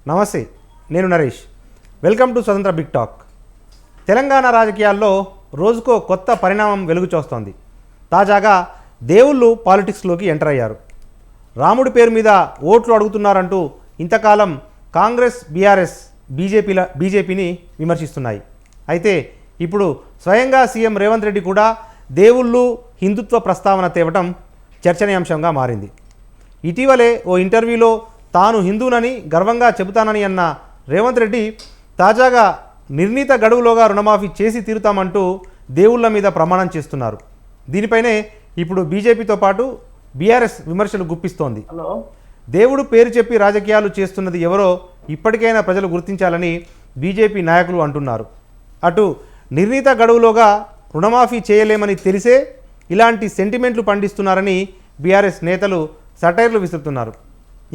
నమస్తే, నేను Naresh. Welcome to స్వతంత్ర బిగ్ టాక్. తెలంగాణ రాజకీయాల్లో రోజుకో కొత్త పరిణామం వెలుగు చూస్తోంది. తాజాగా దేవుళ్ళు పాలిటిక్స్లోకి ఎంటర్ అయ్యారు. రాముడి పేరు మీద ఓట్లు అడుగుతున్నారంటూ ఇంతకాలం కాంగ్రెస్, బీఆర్ఎస్, బీజేపీని విమర్శిస్తున్నాయి. అయితే ఇప్పుడు స్వయంగా సీఎం రేవంత్ రెడ్డి కూడా దేవుళ్ళు, హిందుత్వ ప్రస్తావన తేవటం చర్చనీయాంశంగా మారింది. ఇటీవలే ఓ ఇంటర్వ్యూలో తాను హిందూనని గర్వంగా చెబుతానని అన్న రేవంత్ రెడ్డి తాజాగా నిర్ణీత గడువులోగా రుణమాఫీ చేసి తీరుతామంటూ దేవుళ్ళ మీద ప్రమాణం చేస్తున్నారు. దీనిపైనే ఇప్పుడు బీజేపీతో పాటు బీఆర్ఎస్ విమర్శలు గుప్పిస్తోంది. దేవుడు పేరు చెప్పి రాజకీయాలు చేస్తున్నది ఎవరో ఇప్పటికైనా ప్రజలు గుర్తించాలని బీజేపీ నాయకులు అంటున్నారు. అటు నిర్ణీత గడువులోగా రుణమాఫీ చేయలేమని తెలిసే ఇలాంటి సెంటిమెంట్లు పండిస్తున్నారని బీఆర్ఎస్ నేతలు సటైర్లు విసురుతున్నారు.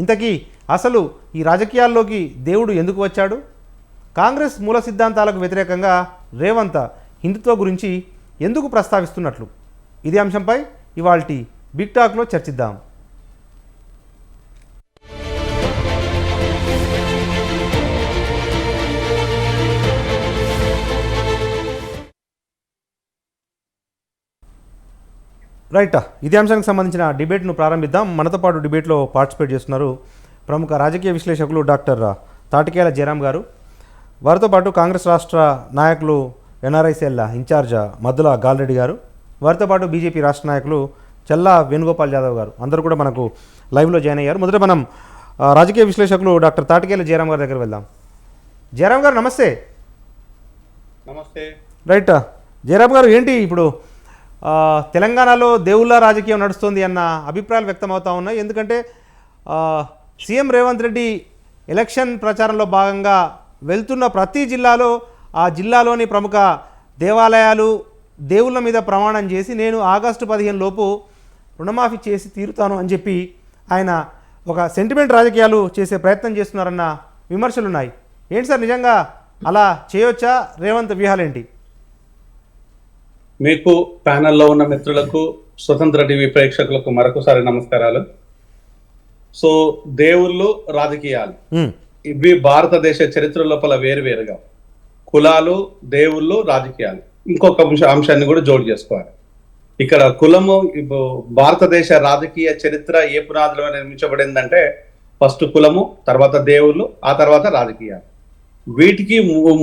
ఇంతకీ అసలు ఈ రాజకీయాల్లోకి దేవుడు ఎందుకు వచ్చాడు? కాంగ్రెస్ మూల సిద్ధాంతాలకు వ్యతిరేకంగా రేవంత్ హిందుత్వ గురించి ఎందుకు ప్రస్తావిస్తున్నట్లు? ఇదే అంశంపై ఇవాల్టి బిగ్ టాక్లో చర్చిద్దాం. రైట్, ఇదే అంశానికి సంబంధించిన డిబేట్ను ప్రారంభిద్దాం. మనతో పాటు డిబేట్లో పార్టిసిపేట్ చేస్తున్నారు ప్రముఖ రాజకీయ విశ్లేషకులు డాక్టర్ తాటికేల జయరాం గారు. వారితో పాటు కాంగ్రెస్ రాష్ట్ర నాయకులు ఎన్ఆర్ఐసీఎల్ ఇన్ఛార్జ్ మద్దుల గాల్రెడ్డి గారు. వారితో పాటు బీజేపీ రాష్ట్ర నాయకులు చల్లా వేణుగోపాల్ యాదవ్ గారు. అందరూ కూడా మనకు లైవ్లో జాయిన్ అయ్యారు. మొదట మనం రాజకీయ విశ్లేషకులు డాక్టర్ తాటికేల జయరాం గారి దగ్గర వెళ్దాం. జయరాం గారు నమస్తే. నమస్తే. రైట్, జయరాం గారు, ఏంటి ఇప్పుడు తెలంగాణలో దేవుళ్ళ రాజకీయం నడుస్తుంది అన్న అభిప్రాయాలు వ్యక్తమవుతూ ఉన్నాయి. ఎందుకంటే సీఎం రేవంత్ రెడ్డి ఎలక్షన్ ప్రచారంలో భాగంగా వెళ్తున్న ప్రతి జిల్లాలో ఆ జిల్లాలోని ప్రముఖ దేవాలయాలు, దేవుళ్ళ మీద ప్రమాణం చేసి నేను ఆగస్టు 15 లోపు రుణమాఫీ చేసి తీరుతాను అని చెప్పి ఆయన ఒక సెంటిమెంట్ రాజకీయాలు చేసే ప్రయత్నం చేస్తున్నారన్న విమర్శలు ఉన్నాయి. ఏంటి సార్, నిజంగా అలా చేయొచ్చా? రేవంత్ వ్యూహాలేంటి? మీకు ప్యానెల్లో ఉన్న మిత్రులకు, స్వతంత్ర టీవీ ప్రేక్షకులకు మరొకసారి నమస్కారాలు. సో దేవుళ్ళు, రాజకీయాలు ఇవి భారతదేశ చరిత్ర లోపల వేరువేరుగా కులాలు, దేవుళ్ళు, రాజకీయాలు ఇంకొక అంశాన్ని కూడా జోడు చేసుకోవాలి. ఇక్కడ కులము భారతదేశ రాజకీయ చరిత్ర ఏ పునాదులో నిర్మించబడిందంటే ఫస్ట్ కులము, తర్వాత దేవుళ్ళు, ఆ తర్వాత రాజకీయాలు. వీటికి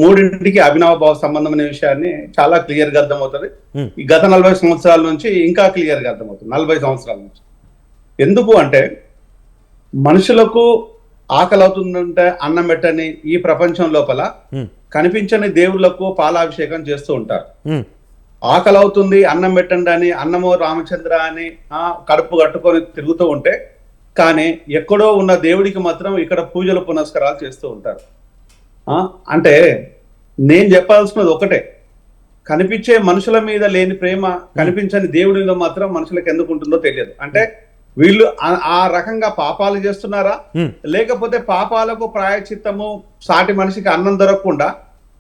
మూడింటికి అభినవ భావ సంబంధం అనే విషయాన్ని చాలా క్లియర్ గా అర్థమవుతుంది. ఈ గత 40 సంవత్సరాల నుంచి ఇంకా క్లియర్ గా అర్థమవుతుంది. 40 సంవత్సరాల నుంచి. ఎందుకు అంటే మనుషులకు ఆకలి అవుతుందంటే అన్నం పెట్టని ఈ ప్రపంచం లోపల కనిపించని దేవుళ్లకు పాలాభిషేకం చేస్తూ ఉంటారు. ఆకలి అవుతుంది అన్నం పెట్టండి అని అన్నమో రామచంద్ర అని కడుపు కట్టుకొని తిరుగుతూ ఉంటే, కానీ ఎక్కడో ఉన్న దేవుడికి మాత్రం ఇక్కడ పూజలు పునస్కారాలు చేస్తూ ఉంటారు. అంటే నేను చెప్పాల్సినది ఒకటే, కనిపించే మనుషుల మీద లేని ప్రేమ కనిపించని దేవుడి మీద మాత్రం మనుషులకు ఎందుకు ఉంటుందో తెలియదు. అంటే వీళ్ళు ఆ రకంగా పాపాలు చేస్తున్నారా, లేకపోతే పాపాలకు ప్రాయచిత్తము సాటి మనిషికి అన్నం దొరకకుండా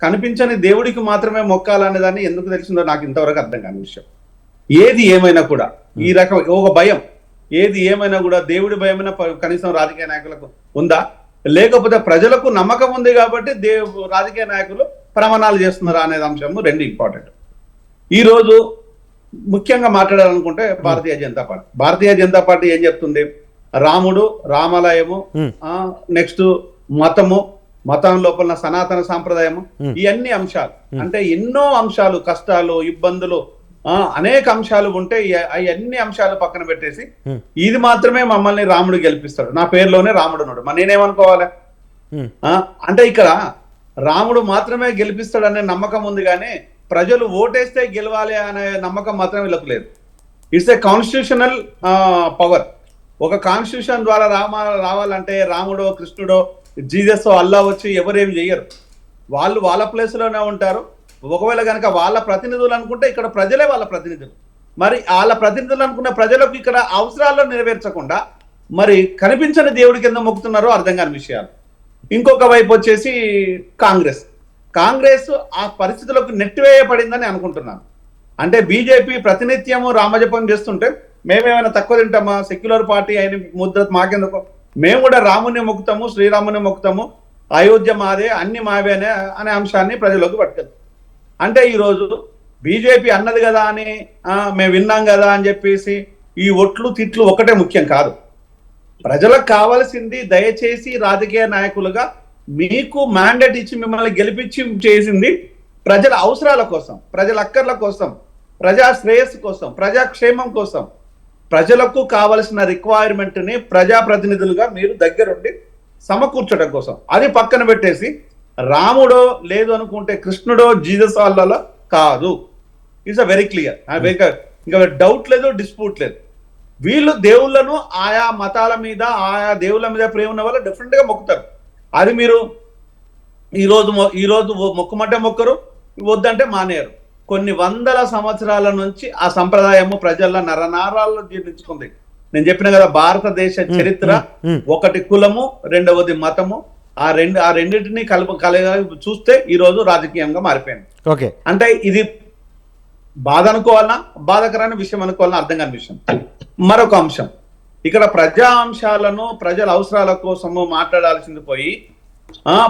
కనిపించని దేవుడికి మాత్రమే మొక్కాలనే దాన్ని ఎందుకు తెలిసిందో నాకు ఇంతవరకు అర్థం కాని విషయం. ఏది ఏమైనా కూడా ఈ రకం ఒక భయం, ఏది ఏమైనా కూడా దేవుడి భయమైన కనీసం రాజకీయ నాయకులకు ఉందా? లేకపోతే ప్రజలకు నమ్మకం ఉంది కాబట్టి రాజకీయ నాయకులు ప్రమాణాలు చేస్తున్నారా అనేది అంశము రెండు ఇంపార్టెంట్. ఈ రోజు ముఖ్యంగా మాట్లాడాలనుకుంటే భారతీయ జనతా పార్టీ ఏం చెప్తుంది? రాముడు, రామాలయము, నెక్స్ట్ మతం లోపల సనాతన సాంప్రదాయము, ఈ అన్ని అంశాలు అంటే ఎన్నో అంశాలు, కష్టాలు, ఇబ్బందులు, అనేక అంశాలు ఉంటే అన్ని అంశాలు పక్కన పెట్టేసి ఇది మాత్రమే మమ్మల్ని రాముడు గెలిపిస్తాడు, నా పేరులోనే రాముడు ఉన్నాడు, మరి నేనేమనుకోవాలి? అంటే ఇక్కడ రాముడు మాత్రమే గెలిపిస్తాడు అనే నమ్మకం ఉంది, కానీ ప్రజలు ఓటేస్తే గెలవాలి అనే నమ్మకం మాత్రం వీళ్ళకు లేదు. It's a constitutional power. ఒక కాన్స్టిట్యూషన్ ద్వారా రావాలంటే రాముడో, కృష్ణుడో, జీసస్, అల్లా వచ్చి ఎవరేం చెయ్యరు. వాళ్ళు వాళ్ళ ప్లేస్లోనే ఉంటారు. ఒకవేళ కనుక వాళ్ళ ప్రతినిధులు అనుకుంటే ఇక్కడ ప్రజలే వాళ్ళ ప్రతినిధులు. మరి వాళ్ళ ప్రతినిధులు అనుకున్న ప్రజలకు ఇక్కడ అవసరాల్లో నెరవేర్చకుండా మరి కనిపించని దేవుడి కింద మొక్కుతున్నారో అర్థం కాని విషయాలు. ఇంకొక వైపు వచ్చేసి కాంగ్రెస్ ఆ పరిస్థితులకు నెట్టివేయబడిందని అనుకుంటున్నాను. అంటే బీజేపీ ప్రతినిత్యము రామజపం చేస్తుంటే మేమేమైనా తక్కువ తింటామా? సెక్యులర్ పార్టీ అయిన ముద్ర మాకెందుకు? మేము కూడా రాముని మొక్కుతాము, శ్రీరాముని మొక్కుతాము, అయోధ్య మాదే, అన్ని మావే అనే అంశాన్ని ప్రజలకు పట్టుకెళ్తారు. అంటే ఈరోజు బీజేపీ అన్నది కదా అని మేము విన్నాం కదా అని చెప్పేసి ఈ ఒట్లు తిట్లు ఒకటే ముఖ్యం కాదు. ప్రజలకు కావాల్సింది దయచేసి రాజకీయ నాయకులుగా మీకు మ్యాండేట్ ఇచ్చి మిమ్మల్ని గెలిపించి చేసింది ప్రజల అవసరాల కోసం, ప్రజల అక్కర్ల కోసం, ప్రజా శ్రేయస్సు కోసం, ప్రజాక్షేమం కోసం, ప్రజలకు కావలసిన రిక్వైర్మెంట్ని ప్రజాప్రతినిధులుగా మీరు దగ్గరుండి సమకూర్చడం కోసం. అది పక్కన పెట్టేసి రాముడో లేదు అనుకుంటే కృష్ణుడో జీసస్ వాళ్ళలో కాదు. It's a very clear. ఇంకా డౌట్ లేదు, డిస్ప్యూట్ లేదు. వీళ్ళు దేవుళ్ళను ఆయా మతాల మీద, ఆయా దేవుళ్ళ మీద ప్రేమ ఉన్న వాళ్ళు డెఫినెట్ గా మొక్కుతారు. అది మీరు ఈరోజు మొక్కుమంటే మొక్కరు, వద్దంటే మానేయరు. కొన్ని వందల సంవత్సరాల నుంచి ఆ సంప్రదాయము ప్రజల నరనారాల్లో జీర్ణించుకుంది. నేను చెప్పిన కదా, భారతదేశ చరిత్ర ఒకటి కులము, రెండవది మతము. ఆ రెండింటిని చూస్తే ఈ రోజు రాజకీయంగా మారిపోయింది. ఓకే, అంటే ఇది బాధ అనుకోవాలన్నా, బాధకరమైన విషయం అనుకోవాలన్నా అర్థం కాని విషయం. మరొక అంశం, ఇక్కడ ప్రజా అంశాలను ప్రజల అవసరాల కోసము మాట్లాడాల్సింది పోయి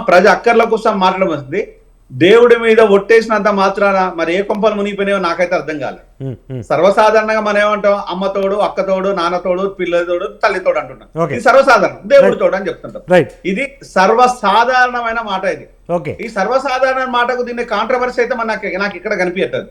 ప్రజా అక్కర్ల కోసం మాట్లాడవలసింది. దేవుడి మీద ఒట్టేసినంత మాత్రాన మరి ఏ కొంపలు మునిగిపోయినాయో నాకైతే అర్థం కాలేదు. సర్వసాధారణంగా మనం ఏమంటాం, అమ్మతోడు, అక్కతోడు, నాన్నతోడు, పిల్లతోడు, తల్లితోడు అంటున్నాం. ఇది సర్వసాధారణం. దేవుడితోడు అని చెప్తుంటాం. ఇది సర్వసాధారణమైన మాట. ఇది ఈ సర్వసాధారణ మాటకు దీన్ని కాంట్రవర్సీ అయితే నాకు ఇక్కడ కనిపించట్లేదు.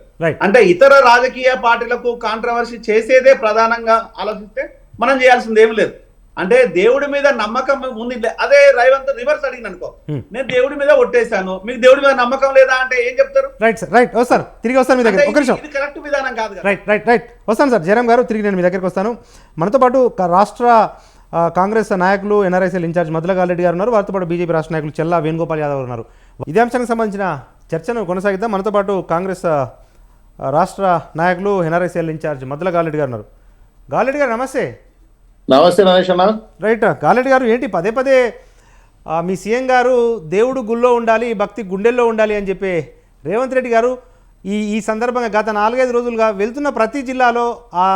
అంటే ఇతర రాజకీయ పార్టీలకు కాంట్రవర్సీ చేసేదే ప్రధానంగా ఆలోచిస్తే మనం చేయాల్సింది ఏమి లేదు. అంటే దేవుడి మీద నమ్మకం ఉంది. అదే రేవంత్ రివర్స్ అడిగిన అనుకో, నేను దేవుడి మీద ఒట్టేశాను, మీకు దేవుడి మీద నమ్మకం లేదా అంటే ఏం చెప్తారు? తిరిగి వస్తాను మీ దగ్గర. ఇది కరెక్ట్ విధానం కాదు. వస్తాను సార్. జయరాం గారు, తిరిగి నేను మీ దగ్గరికి వస్తాను. మనతో పాటు రాష్ట్ర కాంగ్రెస్ నాయకులు, ఎన్ఆర్ఐసీఎల్ ఇన్ఛార్జ్ మద్దులగాల్ రెడ్డి గారు ఉన్నారు. వారితో పాటు బీజేపీ రాష్ట్ర నాయకులు చెల్లా వేణుగోపాల్ యాదవ్ ఉన్నారు. ఇదే అంశానికి సంబంధించిన చర్చను కొనసాగిద్దాం. మనతో పాటు కాంగ్రెస్ రాష్ట్ర నాయకులు, ఎన్ఆర్ఐసీఎల్ ఇన్ఛార్జ్ మద్దులగాల్ రెడ్డి గారు ఉన్నారు. గాలిరెడ్డి గారు నమస్తే. నమస్తే నరేష్ అన్న. రైట్. గాలిరెడ్డి గారు, ఏంటి పదే పదే మీ సీఎం గారు దేవుడు గుళ్ళో ఉండాలి, భక్తి గుండెల్లో ఉండాలి అని చెప్పి రేవంత్ రెడ్డి గారు ఈ సందర్భంగా గత 4-5 రోజులుగా వెళ్తున్న ప్రతి జిల్లాలో ఆ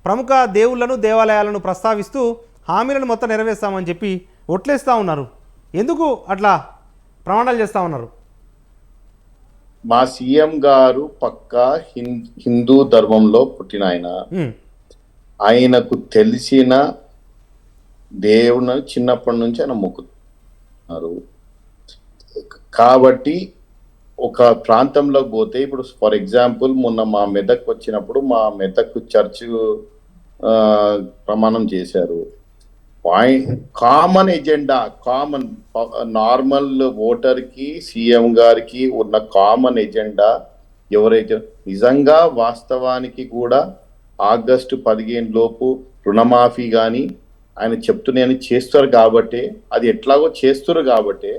ప్రముఖ దేవుళ్లను, దేవాలయాలను ప్రస్తావిస్తూ హామీలను మొత్తం నెరవేర్స్తామని చెప్పి ఒట్లేస్తూ ఉన్నారు. ఎందుకు అట్లా ప్రమాణాలు చేస్తూ ఉన్నారు? మా సీఎం గారు పక్కా హిందూ ధర్మంలో పుట్టిన ఆయనకు తెలిసిన దేవుని చిన్నప్పటి నుంచి ఆయన మొక్కుతున్నారు. కాబట్టి ఒక ప్రాంతంలోకి పోతే, ఇప్పుడు ఫర్ ఎగ్జాంపుల్ మొన్న మా మెదక్ వచ్చినప్పుడు మా మెదక్ చర్చ్ ప్రమాణం చేశారు. కామన్ ఎజెండా, కామన్ నార్మల్ ఓటర్కి సీఎం గారికి ఉన్న కామన్ ఎజెండా ఎవరైతే నిజంగా వాస్తవానికి కూడా ఆగస్టు 15 లోపు రుణమాఫీ కానీ ఆయన చెప్తున్నాయని చేస్తారు కాబట్టి, అది ఎట్లాగో చేస్తారు కాబట్టి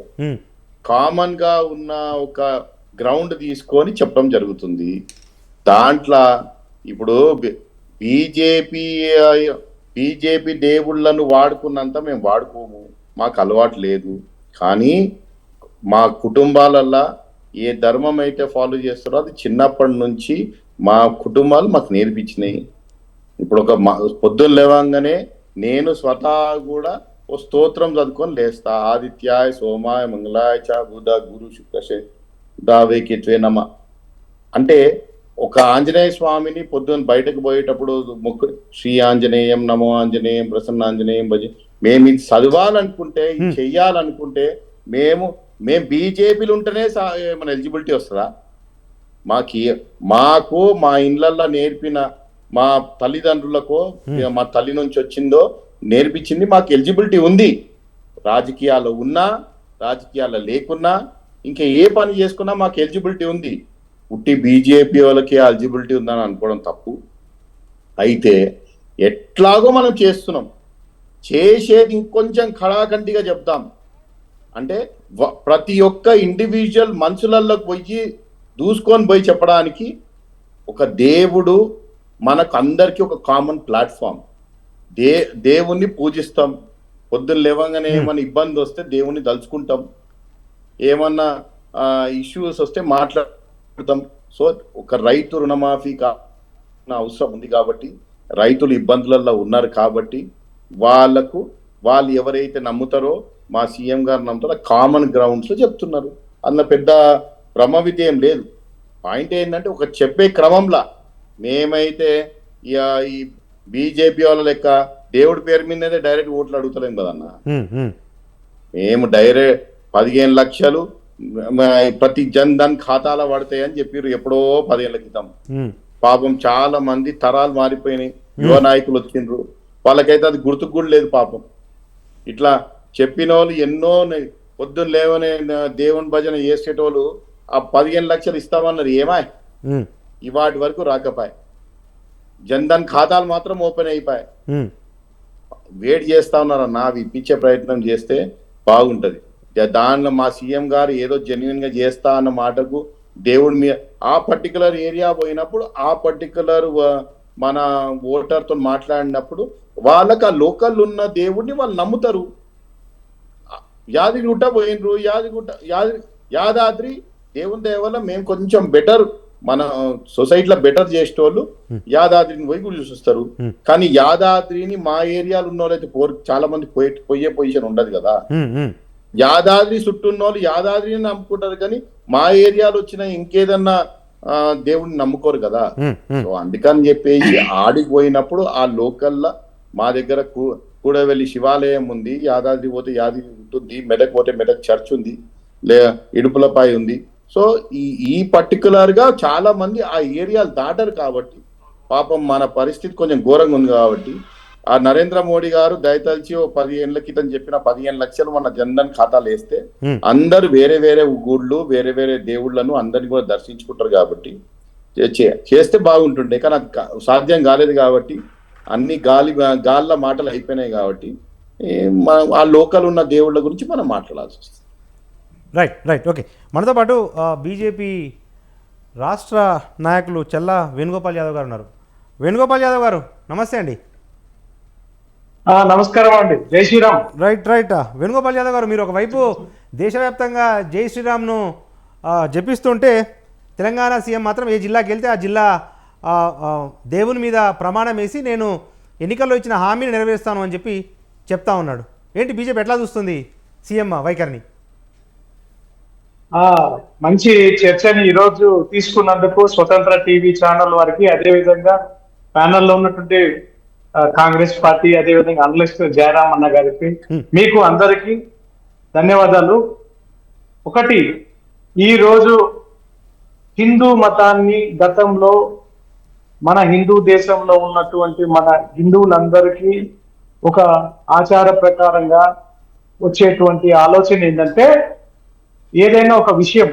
కామన్ గా ఉన్న ఒక గ్రౌండ్ తీసుకొని చెప్పడం జరుగుతుంది. దాంట్లో ఇప్పుడు బీజేపీ దేవుళ్ళను వాడుకున్నంత మేము వాడుకోము, మాకు అలవాటు లేదు. కానీ మా కుటుంబాలల్లో ఏ ధర్మం అయితే ఫాలో చేస్తారో అది చిన్నప్పటి నుంచి మా కుటుంబాలు మాకు నేర్పించినాయి. ఇప్పుడు ఒక పొద్దున్న లేవంగానే నేను స్వతహా కూడా ఓ స్తోత్రం చదువుకొని లేస్తా. ఆదిత్యాయ సోమాయ మంగళాయ చ బుధ గురు శుక్ర దావేకిత్వే నమ అంటే ఒక ఆంజనేయ స్వామిని పొద్దున్న బయటకు పోయేటప్పుడు మొక్కు, శ్రీ ఆంజనేయం, నమో ఆంజనేయం, ప్రసన్న ఆంజనేయం భజ. మేము ఇది చదవాలనుకుంటే, ఇది చెయ్యాలనుకుంటే మేము బీజేపీలు ఉంటేనే మన ఎలిజిబిలిటీ వస్తుందా? మాకు మా ఇళ్లల్లో నేర్పిన మా తల్లిదండ్రులకు, మా తల్లి నుంచి వచ్చిందో నేర్పించింది మాకు ఎలిజిబిలిటీ ఉంది. రాజకీయాల్లో ఉన్నా, రాజకీయాల్లో లేకున్నా, ఇంకా ఏ పని చేసుకున్నా మాకు ఎలిజిబిలిటీ ఉంది. ఉట్టి బీజేపీ వాళ్ళకి ఎలిజిబిలిటీ ఉందని అనుకోవడం తప్పు. అయితే ఎట్లాగో మనం చేస్తున్నాం, చేసేది ఇంకొంచెం కళాఖండిగా చెప్తాం. అంటే ప్రతి ఒక్క ఇండివిజువల్ మనుషులలోకి పోయి దూసుకొని పోయి చెప్పడానికి ఒక దేవుడు మనకు అందరికీ ఒక కామన్ ప్లాట్ఫామ్. దేవుణ్ణి పూజిస్తాం. పొద్దున్న లేవగానే ఏమన్నా ఇబ్బంది వస్తే దేవుణ్ణి తలుచుకుంటాం, ఏమన్నా ఇష్యూస్ వస్తే మాట్లాడుతాం. సో ఒక రైతు రుణమాఫీ అవసరం ఉంది కాబట్టి, రైతులు ఇబ్బందులలో ఉన్నారు కాబట్టి వాళ్ళు ఎవరైతే నమ్ముతారో మా సీఎం గారు నమ్ముతారు, కామన్ గ్రౌండ్స్ లో చెప్తున్నారు. అందులో పెద్ద భ్రమ విద్య ఏం లేదు. పాయింట్ ఏంటంటే ఒక చెప్పే క్రమంలో మేమైతే ఈ బీజేపీ వాళ్ళ లెక్క దేవుడి పేరు మీదనే డైరెక్ట్ ఓట్లు అడుగుతలేం కదన్న. మేము డైరెక్ట్ 15 లక్షలు ప్రతి జన్ ధన్ ఖాతాలో పడతాయని చెప్పారు ఎప్పుడో 10 ఏళ్ల క్రితం. పాపం చాలా మంది తరాలు మారిపోయినాయి, యువ నాయకులు వచ్చిండ్రు, వాళ్ళకైతే అది గుర్తుకు కూడా లేదు పాపం. ఇట్లా చెప్పిన వాళ్ళు ఎన్నో పొద్దున్న లేవనే దేవుని భజన చేసేటోళ్ళు ఆ 15 లక్షలు ఇస్తామన్నారు, ఏమాయ్ ఇవాటి వరకు రాకపోయి. జన్ధన్ ఖాతాలు మాత్రం ఓపెన్ అయిపోయాయి. వెయిట్ చేస్తా ఉన్నారన్న, అవి ఇప్పించే ప్రయత్నం చేస్తే బాగుంటది. దానిలో మా సీఎం గారు ఏదో జెన్యున్ గా చేస్తా అన్న మాటకు దేవుడి మీద ఆ పర్టికులర్ ఏరియా పోయినప్పుడు ఆ పర్టికులర్ మన ఓటర్తో మాట్లాడినప్పుడు వాళ్ళకి ఆ లోకల్ ఉన్న దేవుడిని వాళ్ళు నమ్ముతారు. యాదగిరిగుట్ట పోయినరు, యాదాద్రి దేవుని దయ వల్ల మేము కొంచెం బెటర్, మన సొసైటీలో బెటర్ చేసేటోళ్ళు యాదాద్రిని పోయి కూడా చూసిస్తారు. కానీ యాదాద్రిని మా ఏరియాలో ఉన్న వాళ్ళైతే చాలా మంది పోయే పొజిషన్ ఉండదు కదా. యాదాద్రి చుట్టూ ఉన్న వాళ్ళు యాదాద్రిని నమ్ముకుంటారు, కానీ మా ఏరియాలో వచ్చిన ఇంకేదన్నా దేవుడిని నమ్ముకోరు కదా. సో అందుకని చెప్పేసి ఆడికి పోయినప్పుడు ఆ లోకల్లా మా దగ్గర కూడవెల్లి శివాలయం ఉంది, యాదాద్రి పోతే యాదగిరి ఉంటుంది, మెదక్ పోతే మెదక్ చర్చ్ ఉంది, ఇడుపులపాయ ఉంది. సో ఈ పర్టికులర్ గా చాలా మంది ఆ ఏరియాలు దాటారు కాబట్టి పాపం మన పరిస్థితి కొంచెం ఘోరంగా ఉంది. కాబట్టి ఆ నరేంద్ర మోడీ గారు దయతలిచి 10 ఏళ్ల క్రితం చెప్పిన 15 లక్షలు మన జన్ధన్ ఖాతాలు వేస్తే అందరు వేరే వేరే గుళ్ళు వేరే వేరే దేవుళ్లను అందరినీ కూడా దర్శించుకుంటారు. కాబట్టి చేస్తే బాగుంటుండే, కానీ అది సాధ్యం కాలేదు. కాబట్టి అన్ని గాల్ల మాటలు అయిపోయినాయి. కాబట్టి ఆ లోకల్ ఉన్న దేవుళ్ళ గురించి మనం మాట్లాడాల్సి వస్తుంది. Right okay. మనతో పాటు బీజేపీ రాష్ట్ర నాయకులు చెల్లా వేణుగోపాల్ యాదవ్ గారు ఉన్నారు. వేణుగోపాల్ యాదవ్ గారు నమస్తే అండి. నమస్కారం అండి, జై శ్రీరామ్. రైట్ వేణుగోపాల్ యాదవ్ గారు, మీరు ఒకవైపు దేశవ్యాప్తంగా జై శ్రీరామ్ను జపిస్తుంటే తెలంగాణ సీఎం మాత్రం ఏ జిల్లాకి వెళ్తే ఆ జిల్లా దేవుని మీద ప్రమాణం వేసి నేను ఎన్నికల్లో ఇచ్చిన హామీని నెరవేరుస్తాను అని చెప్పి చెప్తా ఉన్నాడు. ఏంటి బీజేపీ ఎట్లా చూస్తుంది సీఎం వైఖరిని? మంచి చర్చని ఈరోజు తీసుకున్నందుకు స్వతంత్ర టీవీ ఛానల్ వారికి, అదేవిధంగా ప్యానల్లో ఉన్నటువంటి కాంగ్రెస్ పార్టీ, అదేవిధంగా అనలిస్ట్ జయరామ్ అన్న గారికి, మీకు అందరికీ ధన్యవాదాలు. ఒకటి, ఈరోజు హిందూ మతాన్ని గతంలో మన హిందూ దేశంలో ఉన్నటువంటి మన హిందువులందరికీ ఒక ఆచార ప్రకారంగా వచ్చేటువంటి ఆలోచన ఏంటంటే, ఏదైనా ఒక విషయం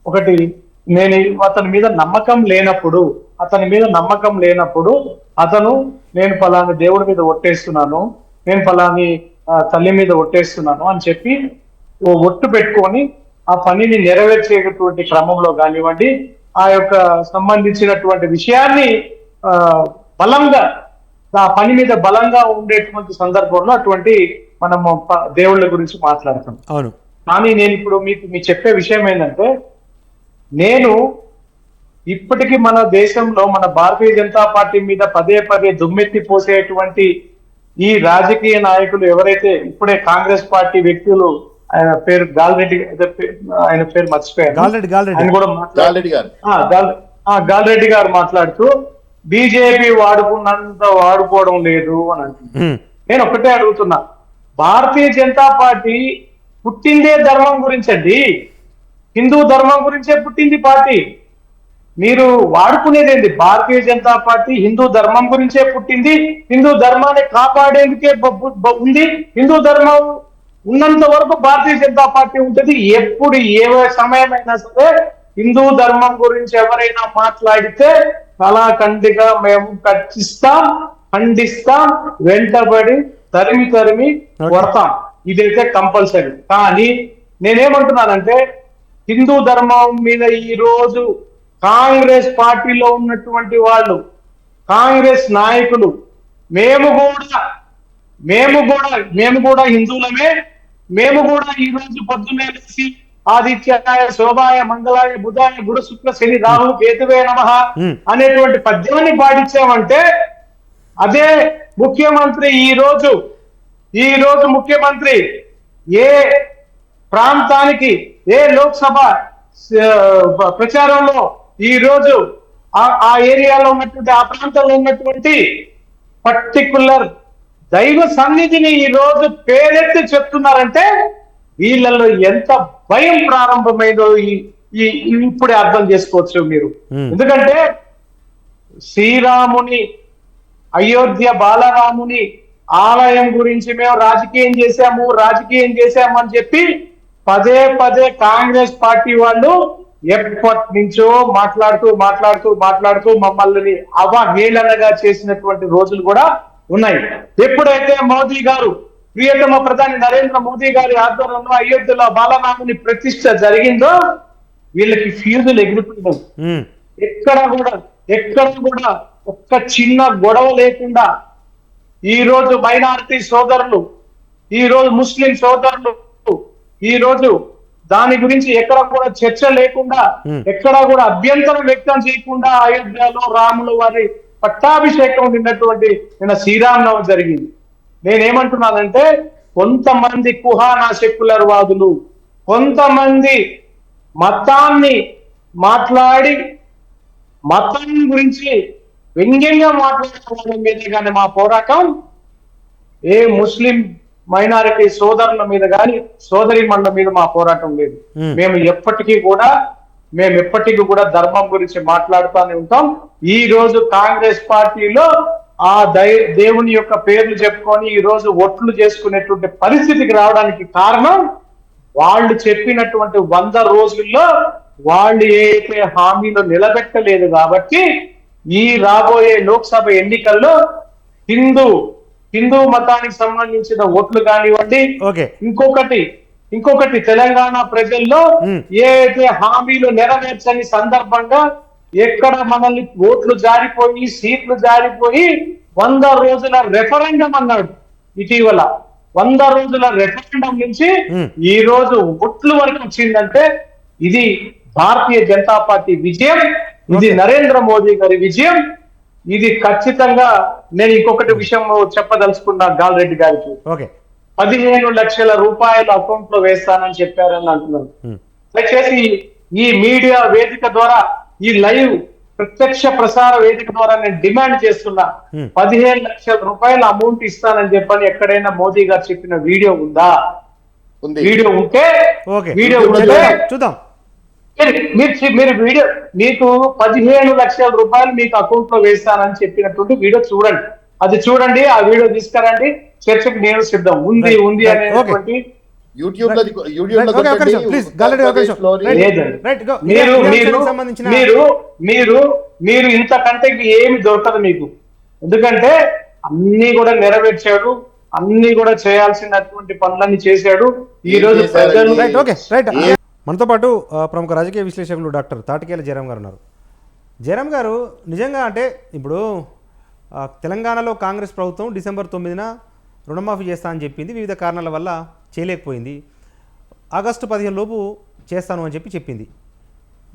ఒకటి అతని మీద నమ్మకం లేనప్పుడు అతను నేను ఫలాని దేవుడి మీద ఒట్టేస్తున్నాను, నేను ఫలాని తల్లి మీద ఒట్టేస్తున్నాను అని చెప్పి ఓ ఒట్టు పెట్టుకొని ఆ పనిని నెరవేర్చేటటువంటి క్రమంలో కానివ్వండి, ఆ యొక్క సంబంధించినటువంటి విషయాన్ని బలంగా ఆ పని మీద బలంగా ఉండేటువంటి సందర్భంలో అటువంటి మనము దేవుళ్ళ గురించి మాట్లాడతాం. అవును. కానీ నేను ఇప్పుడు మీకు చెప్పే విషయం ఏంటంటే, నేను ఇప్పటికీ మన దేశంలో మన భారతీయ జనతా పార్టీ మీద పదే దుమ్మెత్తి పోసేటువంటి ఈ రాజకీయ నాయకులు ఎవరైతే ఇప్పుడే కాంగ్రెస్ పార్టీ వ్యక్తులు, ఆయన పేరు గాల్రెడ్డి, ఆయన పేరు మర్చిపోయారు, గాల్రెడ్డి గారు మాట్లాడుతూ బీజేపీ వాడుకున్నంత వాడుకోవడం లేదు అని అంటున్నారు. నేను ఒకటే అడుగుతున్నా, భారతీయ జనతా పార్టీ పుట్టిందే ధర్మం గురించి అండి, హిందూ ధర్మం గురించే పుట్టింది పార్టీ. మీరు వాడుకునేది ఏంటి? భారతీయ జనతా పార్టీ హిందూ ధర్మం గురించే పుట్టింది, హిందూ ధర్మాన్ని కాపాడేందుకే ఉంది. హిందూ ధర్మం ఉన్నంత వరకు భారతీయ జనతా పార్టీ ఉంటుంది. ఎప్పుడు ఏ సమయమైనా సరే హిందూ ధర్మం గురించి ఎవరైనా మాట్లాడితే కళాఖండిగా మేము ఖండిస్తాం, వెంటబడి తరిమి కొడతాం. ఇదైతే కంపల్సరీ. కానీ నేనేమంటున్నానంటే, హిందూ ధర్మం మీద ఈ రోజు కాంగ్రెస్ పార్టీలో ఉన్నటువంటి వాళ్ళు, కాంగ్రెస్ నాయకులు, మేము కూడా హిందువులమే, మేము కూడా ఈ రోజు పొద్దున్నే లేచి ఆదిత్యాయ శోభాయ మంగళాయ బుధాయ గురు శుక్ర శని రాహు కేతువే నమః అనేటువంటి పద్యాన్ని పాటించామంటే, అదే ముఖ్యమంత్రి ఈ రోజు ముఖ్యమంత్రి ఏ ప్రాంతానికి ఏ లోక్సభ ప్రచారంలో ఈ రోజు ఆ ఏరియాలో ఉన్నటువంటి ఆ ప్రాంతంలో ఉన్నటువంటి పర్టికులర్ దైవ సన్నిధిని ఈ రోజు పేరెత్తి చెప్తున్నారంటే వీళ్ళల్లో ఎంత భయం ప్రారంభమైందో ఇప్పుడే అర్థం చేసుకోవచ్చు మీరు. ఎందుకంటే శ్రీరాముని అయోధ్య బాలరాముని ఆలయం గురించి మేము రాజకీయం చేశాము అని చెప్పి పదే పదే కాంగ్రెస్ పార్టీ వాళ్ళు ఎప్పటి నుంచో మాట్లాడుతూ మమ్మల్ని అవహేళనగా చేసినటువంటి రోజులు కూడా ఉన్నాయి. ఎప్పుడైతే మోదీ గారు ప్రియతమ ప్రధాని నరేంద్ర మోదీ గారి ఆధ్వర్యంలో అయోధ్యలో బాలరాముని ప్రతిష్ట జరిగిందో వీళ్ళకి ఫ్యూజులు ఎగిరిపోయినాయి. ఎక్కడ కూడా ఒక్క చిన్న గొడవ లేకుండా ఈ రోజు మైనారిటీ సోదరులు, ఈ రోజు ముస్లిం సోదరులు, ఈ రోజు దాని గురించి ఎక్కడ కూడా చర్చ లేకుండా, ఎక్కడ కూడా అభ్యంతరం వ్యక్తం చేయకుండా అయోధ్యలో రాముల వారి పట్టాభిషేకం నిన్నటువంటి నిన్న శ్రీరామనవమి జరిగింది. నేనేమంటున్నానంటే కొంతమంది కుహానా సెక్యులర్ వాదులు, కొంతమంది మతాన్ని మాట్లాడి మతం గురించి వ్యంగ్యంగా మాట్లాడుకోవడం మీద కానీ మా పోరాటం ఏ ముస్లిం మైనారిటీ సోదరుల మీద కానీ సోదరి మండల మీద మా పోరాటం లేదు. మేము ఎప్పటికీ కూడా ధర్మం గురించి మాట్లాడుతూనే ఉంటాం. ఈ రోజు కాంగ్రెస్ పార్టీలో ఆ దేవుని యొక్క పేర్లు చెప్పుకొని ఈ రోజు ఓట్లు చేసుకునేటువంటి పరిస్థితికి రావడానికి కారణం వాళ్ళు చెప్పినటువంటి 100 రోజుల్లో వాళ్ళు ఏదైతే హామీలో నిలబెట్టలేదు కాబట్టి ఈ రాబోయే లోక్సభ ఎన్నికల్లో హిందూ మతానికి సంబంధించిన ఓట్లు కానివ్వండి, ఇంకొకటి తెలంగాణ ప్రజల్లో ఏదైతే హామీలు నెరవేర్చని సందర్భంగా ఎక్కడ మనల్ని ఓట్లు జారిపోయి సీట్లు జారిపోయి 100 రోజుల రెఫరెండం అన్నాడు ఇటీవల. 100 రోజుల రెఫరెండం నుంచి ఈ రోజు ఓట్లు వరకు వచ్చిందంటే ఇది భారతీయ జనతా పార్టీ విజయం, ఇది నరేంద్ర మోదీ గారి విజయం. ఇది ఖచ్చితంగా నేను ఇంకొకటి విషయం చెప్పదలుచుకున్నా గాల్రెడ్డి గారికి. 15 లక్షల రూపాయలు అకౌంట్ లో వేస్తానని చెప్పారని అంటున్నాను. దయచేసి ఈ మీడియా వేదిక ద్వారా, ఈ లైవ్ ప్రత్యక్ష ప్రసార వేదిక ద్వారా నేను డిమాండ్ చేస్తున్నా, 15 లక్షల రూపాయల అమౌంట్ ఇస్తానని చెప్పని ఎక్కడైనా మోదీ గారు చెప్పిన వీడియో ఉందా? వీడియో ఉంటే చూద్దాం. మీరు వీడియో, మీకు 15 లక్షల రూపాయలు మీకు అకౌంట్ లో వేస్తానని చెప్పినటువంటి వీడియో చూడండి. అది చూడండి, ఆ వీడియో తీసుకురండి, చర్చకు నేను సిద్ధం. ఉంది అనేటువంటి మీరు ఇంతకంటే ఏమి దొరకదు మీకు. ఎందుకంటే అన్ని కూడా నెరవేర్చాడు, అన్ని కూడా చేయాల్సినటువంటి పనులన్నీ చేశాడు. ఈ రోజు ప్రజలు. మనతో పాటు ప్రముఖ రాజకీయ విశ్లేషకులు డాక్టర్ తాటికేల జయరాం గారు ఉన్నారు. జయరాం గారు, నిజంగా అంటే ఇప్పుడు తెలంగాణలో కాంగ్రెస్ ప్రభుత్వం డిసెంబర్ 9న రుణమాఫీ చేస్తా అని చెప్పింది, వివిధ కారణాల వల్ల చేయలేకపోయింది. ఆగస్టు 15 లోపు చేస్తాను అని చెప్పింది.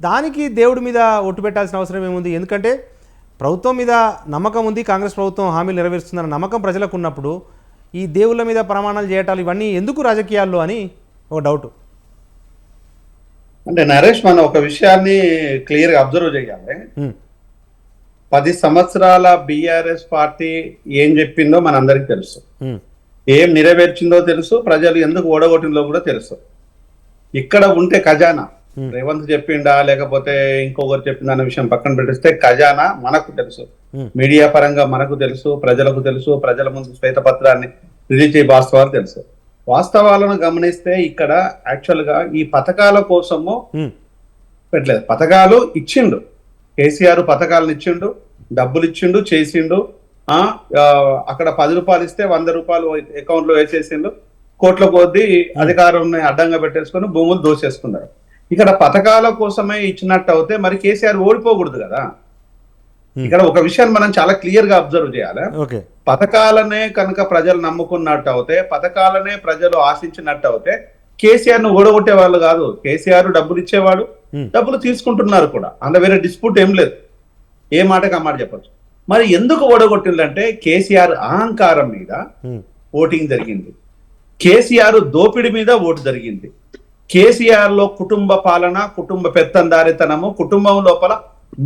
దానికి దేవుడి మీద ఒట్టు పెట్టాల్సిన అవసరం ఏముంది? ఎందుకంటే ప్రభుత్వం మీద నమ్మకం ఉంది, కాంగ్రెస్ ప్రభుత్వం హామీలు నెరవేరుస్తుందన్న నమ్మకం ప్రజలకు ఉన్నప్పుడు ఈ దేవుళ్ళ మీద ప్రమాణాలు చేయటాలు ఇవన్నీ ఎందుకు రాజకీయాల్లో అని ఒక డౌట్. అంటే నరేష్, మనం ఒక విషయాన్ని క్లియర్ గా అబ్జర్వ్ చేయాలి. 10 సంవత్సరాల బీఆర్ఎస్ పార్టీ ఏం చెప్పిందో మనందరికి తెలుసు, ఏం నెరవేర్చిందో తెలుసు, ప్రజలు ఎందుకు ఓడగొట్టిందో కూడా తెలుసు. ఇక్కడ ఉంటే ఖజానా రేవంత్ చెప్పిండా లేకపోతే ఇంకొకరు చెప్పిందా అనే విషయం పక్కన పెట్టిస్తే ఖజానా మనకు తెలుసు, మీడియా పరంగా మనకు తెలుసు, ప్రజలకు తెలుసు, ప్రజల ముందు శ్వేతపత్రాన్ని రిలీజ్ చేయ వాస్తవాలు తెలుసు. వాస్తవాలను గమనిస్తే ఇక్కడ యాక్చువల్ గా ఈ పథకాల కోసము పెట్టలేదు. పథకాలు ఇచ్చిండు కేసీఆర్, పథకాలను ఇచ్చిండు, డబ్బులు ఇచ్చిండు, చేసిండు. అక్కడ 10 రూపాయలు ఇస్తే 100 రూపాయలు అకౌంట్ లో వేసేసిండు, కోట్ల కొద్దీ అధికారం అడ్డంగా పెట్టేసుకుని భూములు దోసేసుకున్నారు. ఇక్కడ పథకాల కోసమే ఇచ్చినట్టు అయితే మరి కేసీఆర్ ఓడిపోకూడదు కదా. ఇక్కడ ఒక విషయాన్ని మనం చాలా క్లియర్ గా అబ్జర్వ్ చేయాలి. పథకాలనే కనుక ప్రజలు నమ్ముకున్నట్టు అవుతే, పథకాలనే ప్రజలు ఆశించినట్టు అవుతే కేసీఆర్ ను ఓడగొట్టే వాళ్ళు కాదు. కేసీఆర్ డబ్బులు ఇచ్చేవాడు, డబ్బులు తీసుకుంటున్నారు కూడా, అందులో వేరే డిస్ప్యూట్ ఏం లేదు, ఏ మాటకి ఆ మాట చెప్పచ్చు. మరి ఎందుకు ఓడగొట్టిందంటే కేసీఆర్ అహంకారం మీద ఓటింగ్ జరిగింది. కేసీఆర్ దోపిడి మీద ఓటు జరిగింది. కేసీఆర్ లో కుటుంబ పాలన, కుటుంబ పెత్తందారితనము, కుటుంబం లోపల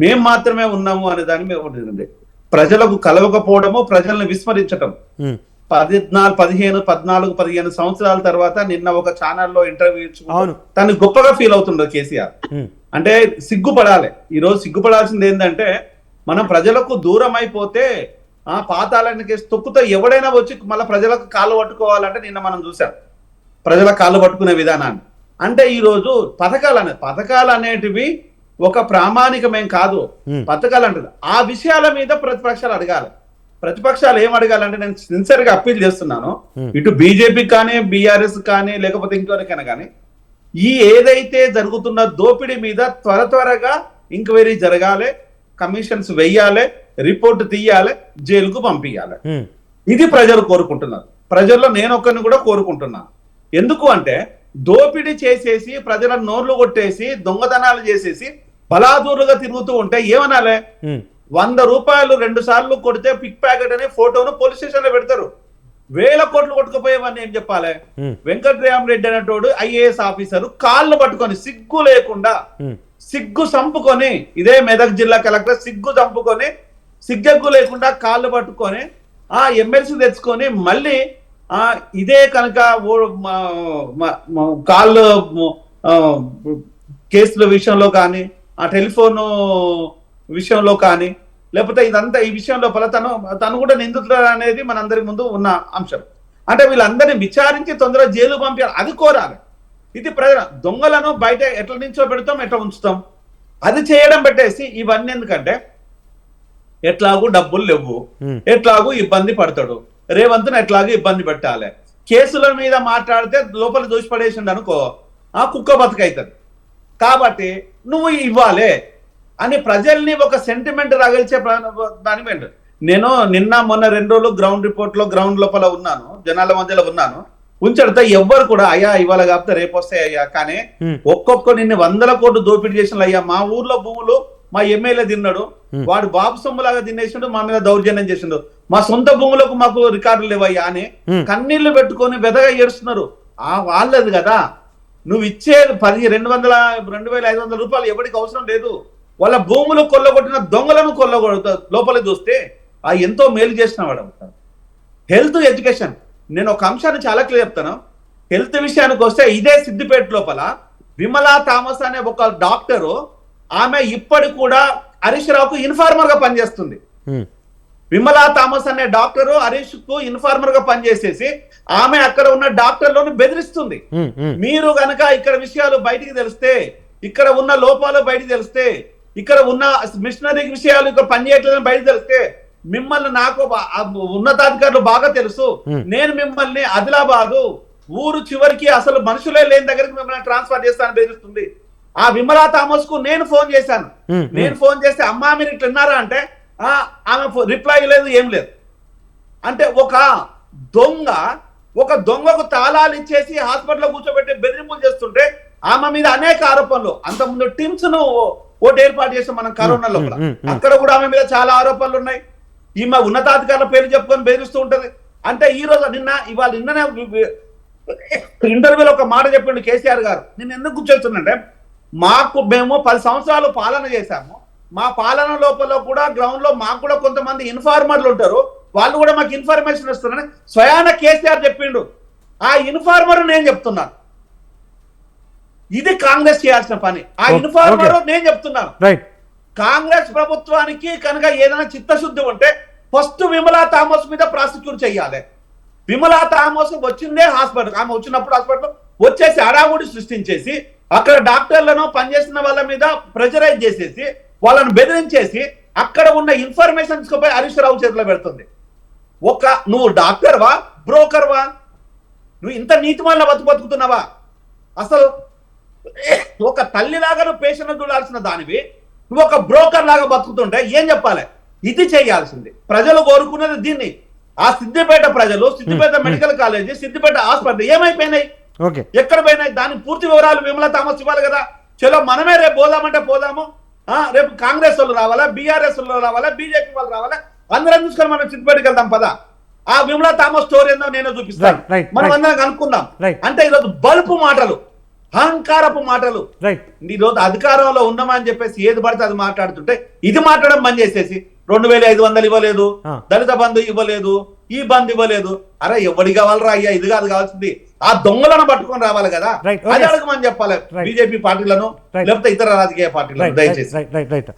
మేం మాత్రమే ఉన్నాము అనే దాని మీద ఓటు జరిగింది. ప్రజలకు కలవకపోవడము, ప్రజలను విస్మరించటం. 15 సంవత్సరాల తర్వాత నిన్న ఒక ఛానల్లో ఇంటర్వ్యూ ఇచ్చుకుంటూ తను గొప్పగా ఫీల్ అవుతుండదు కేసీఆర్. అంటే సిగ్గుపడాలి. ఈ రోజు సిగ్గుపడాల్సింది ఏంటంటే, మనం ప్రజలకు దూరం అయిపోతే పాతాళానికి తొక్కుతో ఎవడైనా వచ్చి మళ్ళీ ప్రజలకు కాళ్ళు పట్టుకోవాలంటే నిన్న మనం చూసాం ప్రజల కాళ్ళు పట్టుకునే విధానాన్ని. అంటే ఈ రోజు పథకాలు అనేటివి ఒక ప్రామాణికమేం కాదు. పథకాలు అంటారు ఆ విషయాల మీద ప్రతిపక్షాలు అడగాలి. ప్రతిపక్షాలు ఏం అడగాలంటే, నేను సిన్సియర్ గా అప్పీల్ చేస్తున్నాను, ఇటు బీజేపీ కానీ, బీఆర్ఎస్ కానీ, లేకపోతే ఇంకెవరికైనా కానీ, ఈ ఏదైతే జరుగుతున్న దోపిడీ మీద త్వరగా ఎంక్వైరీ జరగాలి, కమిషన్స్ వెయ్యాలి, రిపోర్ట్ తీయాలి, జైలుకు పంపించాలి. ఇది ప్రజలు కోరుకుంటున్నారు. ప్రజల్లో నేను ఒక్కరిని కూడా కోరుకుంటున్నాను. ఎందుకు అంటే, దోపిడీ చేసేసి ప్రజల నోర్లు కొట్టేసి దొంగతనాలు చేసేసి బలాదూరుగా తిరుగుతూ ఉంటే ఏమనాలే? 100 రూపాయలు 2 సార్లు కొడితే పిక్ ప్యాకెట్ అనే ఫోటోను పోలీస్ స్టేషన్ లో పెడతారు. 1000 కోట్లు కొట్టుకుపోయేవన్నీ ఏం చెప్పాలి? వెంకట్రామరెడ్డి అనేటోడు ఐఏఎస్ ఆఫీసర్ కాళ్ళు పట్టుకొని సిగ్గు లేకుండా, సిగ్గు సంపుకొని, ఇదే మెదక్ జిల్లా కలెక్టర్ సిగ్గు చంపుకొని, సిగ్గెగ్గు లేకుండా కాళ్ళు పట్టుకొని ఎమ్మెల్సీ తెచ్చుకొని మళ్ళీ ఇదే కనుక కాళ్ళు కేసుల విషయంలో కానీ, ఆ టెలిఫోన్ విషయంలో కానీ, లేకపోతే ఇదంతా ఈ విషయం లోపల తను కూడా నిందితుడు అనేది మనందరి ముందు ఉన్న అంశం. అంటే వీళ్ళందరినీ విచారించి తొందరగా జైలు పంపించాలి, అది కోరాలి. ఇది ప్రజల దొంగలను బయట ఎట్లా నుంచో పెడతాం, ఎట్లా ఉంచుతాం, అది చేయడం పెట్టేసి ఇవన్నీ ఎందుకంటే ఎట్లాగూ డబ్బులు లేవు, ఎట్లాగూ ఇబ్బంది పడతాడు, రేవంత్ను ఎట్లాగూ ఇబ్బంది పెట్టాలి, కేసుల మీద మాట్లాడితే లోపల దోషి పడేసిండు అనుకో ఆ కుక్క బతుకైతుంది, కాబట్టి నువ్వు ఇవ్వాలి అని ప్రజల్ని ఒక సెంటిమెంట్ రగిల్చే దాని మీద. నేను నిన్న మొన్న 2 రోజులు గ్రౌండ్ రిపోర్ట్ లో గ్రౌండ్ లోపల ఉన్నాను, జనాల మధ్యలో ఉన్నాను. ఉంచడితే ఎవ్వరు కూడా అయ్యా ఇవాళ కాకపోతే రేపు వస్తాయి అయ్యా, కానీ ఒక్కొక్క నిన్ను 100 కోట్లు దోపిడీ చేసిన అయ్యా, మా ఊర్లో భూములు మా ఎమ్మెల్యే తిన్నాడు, వాడు బాబు సొమ్ములాగా తినేసిండు, మా మీద దౌర్జన్యం చేసిండు, మా సొంత భూములకు మాకు రికార్డులు లేవయ్యా అని కన్నీళ్లు పెట్టుకొని వెదగా ఏడుస్తున్నారు. వాళ్ళది కదా నువ్వు ఇచ్చే 2,500 రూపాయలు ఎవరికి అవసరం లేదు. వాళ్ళ భూములు కొల్లగొట్టిన దొంగలను లోపల చూస్తే ఎంతో మేలు చేసిన వాడు అవుతాడు. హెల్త్ ఎడ్యుకేషన్, నేను ఒక అంశాన్ని చాలా క్లియర్ చెప్తాను. హెల్త్ విషయానికి వస్తే ఇదే సిద్దిపేట లోపల విమలా థామస్ అనే ఒక డాక్టరు, ఆమె ఇప్పటి కూడా హరీష్ రావుకు ఇన్ఫార్మర్ గా పనిచేస్తుంది. విమలా థామస్ అనే డాక్టరు హరీష్ కు ఇన్ఫార్మర్ గా పనిచేసేసి ఆమె అక్కడ ఉన్న డాక్టర్లను బెదిరిస్తుంది. మీరు గనక ఇక్కడ విషయాలు బయటికి తెలిస్తే, ఇక్కడ ఉన్న లోపాలు బయటికి తెలిస్తే, ఇక్కడ ఉన్న మిషనరీ విషయాలు ఇక్కడ పనిచేయట్లేదని బయటకు తెలిస్తే, మిమ్మల్ని నాకు ఉన్నతాధికారులు బాగా తెలుసు, నేను మిమ్మల్ని ఆదిలాబాదు ఊరు చివరికి అసలు మనుషులే లేని దగ్గరికి మిమ్మల్ని ట్రాన్స్ఫర్ చేస్తానని బెదిరిస్తుంది. ఆ విమలా థామస్ కు నేను ఫోన్ చేశాను. నేను ఫోన్ చేస్తే అమ్మా మీరు ఇట్లా విన్నారా అంటే ఆమె రిప్లై లేదు, ఏం లేదు. అంటే ఒక దొంగకు తాళాలు ఇచ్చేసి హాస్పిటల్లో కూర్చోబెట్టి బెదిరింపులు చేస్తుంటే ఆమె మీద అనేక ఆరోపణలు. అంతకుముందు టీమ్స్ ను ఓటు ఏర్పాటు చేసాం మనం కరోనా లోపల, అక్కడ కూడా ఆమె మీద చాలా ఆరోపణలు ఉన్నాయి. ఈమె ఉన్నతాధికారుల పేరు చెప్పుకొని బెదిరిస్తూ ఉంటది. అంటే ఈ రోజు ఇవాళ నిన్ననే ఇంటర్వ్యూలో ఒక మాట చెప్పిండు కేసీఆర్ గారు. నేను ఎందుకు గుర్తొస్తుందంటే, మేము 10 సంవత్సరాలు పాలన చేశాము, మా పాలన లోపల కూడా గ్రౌండ్ లో మాకు కూడా కొంతమంది ఇన్ఫార్మర్లు ఉంటారు, వాళ్ళు కూడా మాకు ఇన్ఫర్మేషన్ ఇస్తున్నారని స్వయాన కేసీఆర్ చెప్పిండు. ఆ ఇన్ఫార్మర్ నేను చెప్తున్నాను, ఇది కాంగ్రెస్ చేయాల్సిన పని. ఆ ఇన్ఫార్మర్ నేను చెప్తున్నాను. కాంగ్రెస్ ప్రభుత్వానికి కనుక ఏదైనా చిత్తశుద్ధి ఉంటే ఫస్ట్ విమలా థామస్ మీద ప్రాసిక్యూట్ చేయాలి. విమలా థామస్ వచ్చిందే హాస్పిటల్, ఆమె వచ్చినప్పుడు హాస్పిటల్ వచ్చేసి అడావుడి సృష్టించేసి అక్కడ డాక్టర్లను పనిచేసిన వాళ్ళ మీద ప్రెజరైజ్ చేసేసి వాళ్ళను బెదిరించేసి అక్కడ ఉన్న ఇన్ఫర్మేషన్స్ పోయి హరీష్ రావు చేతిలో పెడుతుంది. నువ్వు డాక్టర్వా, బ్రోకర్వా? నువ్వు ఇంత నీతిమాల బతుకుతున్నావా? అసలు ఒక తల్లిలాగా నువ్వు పేషెంట్ చూడాల్సిన దానివి నువ్వు ఒక బ్రోకర్ లాగా బతుకుతుంటే ఏం చెప్పాలి? ఇది చేయాల్సింది. ప్రజలు కోరుకున్నది దీన్ని. ఆ సిద్దిపేట ప్రజలు, Siddipet medical college, Siddipet hospital ఏమైపోయినాయి, ఎక్కడ పోయినాయి? దాని పూర్తి వివరాలు విమలా థామస్ ఇవ్వాలి కదా. చలో మనమే రేపు పోదామంటే పోదాము. రేపు కాంగ్రెస్ వాళ్ళు రావాలా, బీఆర్ఎస్ వాళ్ళు రావాలా, బీజేపీ వాళ్ళు రావాలా, అందరం చూసుకొని మనం సిద్దిపేటకి వెళ్దాం పదా. ఆ విమలా థామస్ స్టోరీ ఏందో నేను చూపిస్తాను. Right, right, మనం right. అందరం కనుక్కుందాం. Right. అంటే ఈరోజు బలుపు మాటలు, అహంకారపు మాటలు, రైట్ ఈరోజు అధికారంలో ఉన్నామని చెప్పేసి ఏది పడితే అది మాట్లాడుతుంటే ఇది మాట్లాడడం బంద్ చేసేసి 2500 ఇవ్వలేదు, దళిత బంధు ఇవ్వలేదు, ఈ బంధు ఇవ్వలేదు. అరే ఎవడి కావాలరా అయ్యా, ఇది కాదు కావాల్సింది, ఆ దొంగలను పట్టుకొని రావాలి కదా. Right. అది అడగమని చెప్పాలి బీజేపీ పార్టీలను, లేకపోతే ఇతర రాజకీయ పార్టీలను. దయచేసి రైట్